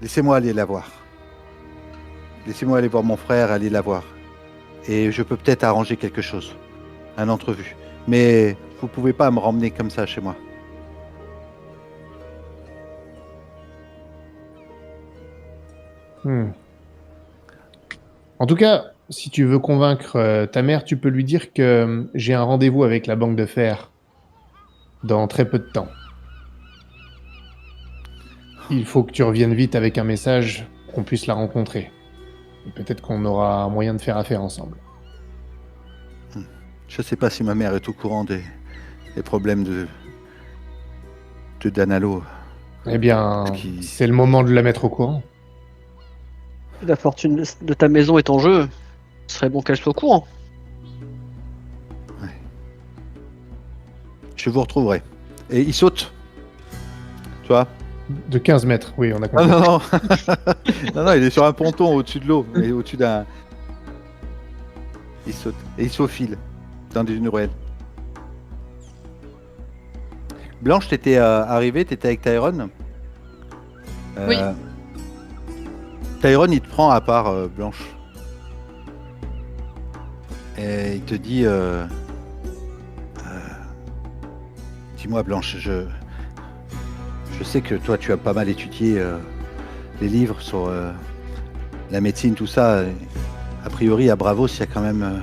Laissez-moi aller la voir. Laissez-moi aller voir mon frère, aller la voir. Et je peux peut-être arranger quelque chose. Un entrevue. Mais vous pouvez pas me ramener comme ça chez moi. En tout cas, si tu veux convaincre ta mère, tu peux lui dire que j'ai un rendez-vous avec la banque de fer dans très peu de temps. Il faut que tu reviennes vite avec un message, qu'on puisse la rencontrer. Et peut-être qu'on aura un moyen de faire affaire ensemble. Je sais pas si ma mère est au courant des problèmes de Danalo. Eh bien, Qui- c'est le moment de la mettre au courant. La fortune de ta maison est en jeu. Ce serait bon qu'elle soit au courant. Je vous retrouverai. Et il saute. Tu vois? De 15 mètres, oui, on a Ah compris. non, non. Non, non, il est sur un ponton au-dessus de l'eau, mais au-dessus d'un. Il saute. Et il se faufile dans une ruelle. Blanche, t'étais arrivée, t'étais avec Tyrone. Oui. Tyrone, il te prend à part, Blanche. Et il te dit dis-moi, Blanche, je sais que toi, tu as pas mal étudié les livres sur la médecine, tout ça. Et, a priori, à Bravos, il y a quand même.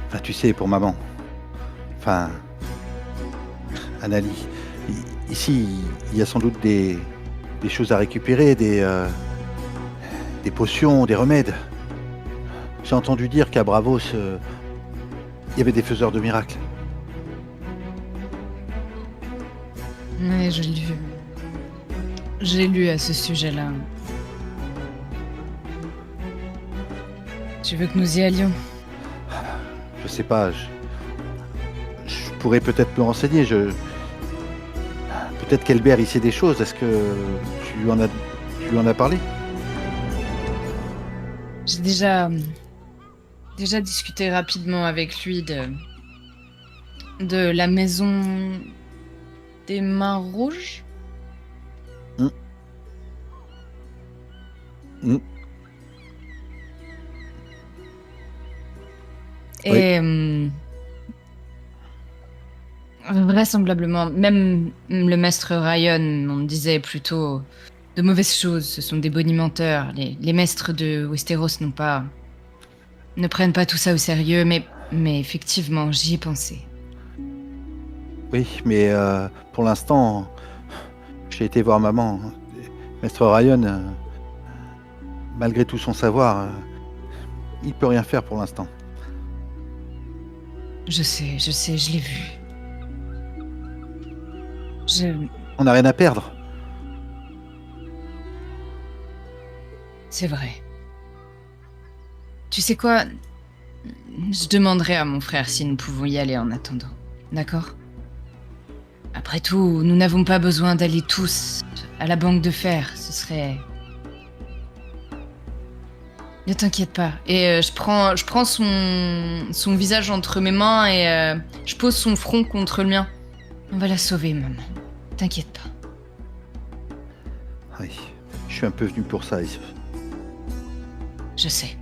Enfin, tu sais, pour maman. Enfin. Anali. Ici, il y a sans doute des choses à récupérer, des potions, des remèdes. J'ai entendu dire qu'à Bravos, il y avait des faiseurs de miracles. Ouais, j'ai lu. J'ai lu à ce sujet-là. Tu veux que nous y allions? Je sais pas, je pourrais peut-être me renseigner. Peut-être qu'Elbert il sait des choses. Est-ce que tu lui en as parlé? J'ai déjà discuté rapidement avec lui de la maison des mains rouges. Mm. Et vraisemblablement, même le maître Ryan on disait plutôt de mauvaises choses. Ce sont des bonimenteurs. Les maîtres de Westeros ne prennent pas tout ça au sérieux, mais effectivement, j'y ai pensé. Oui, mais pour l'instant, j'ai été voir maman. Maître Ryan, malgré tout son savoir, il peut rien faire pour l'instant. Je sais, je l'ai vu. On n'a rien à perdre. C'est vrai. Tu sais quoi? Je demanderai à mon frère si nous pouvons y aller en attendant. D'accord? Après tout, nous n'avons pas besoin d'aller tous à la banque de fer. Ce serait... Ne t'inquiète pas. Et je prends son visage entre mes mains et je pose son front contre le mien. On va la sauver, maman. T'inquiète pas. Oui, je suis un peu venu pour ça. Je sais.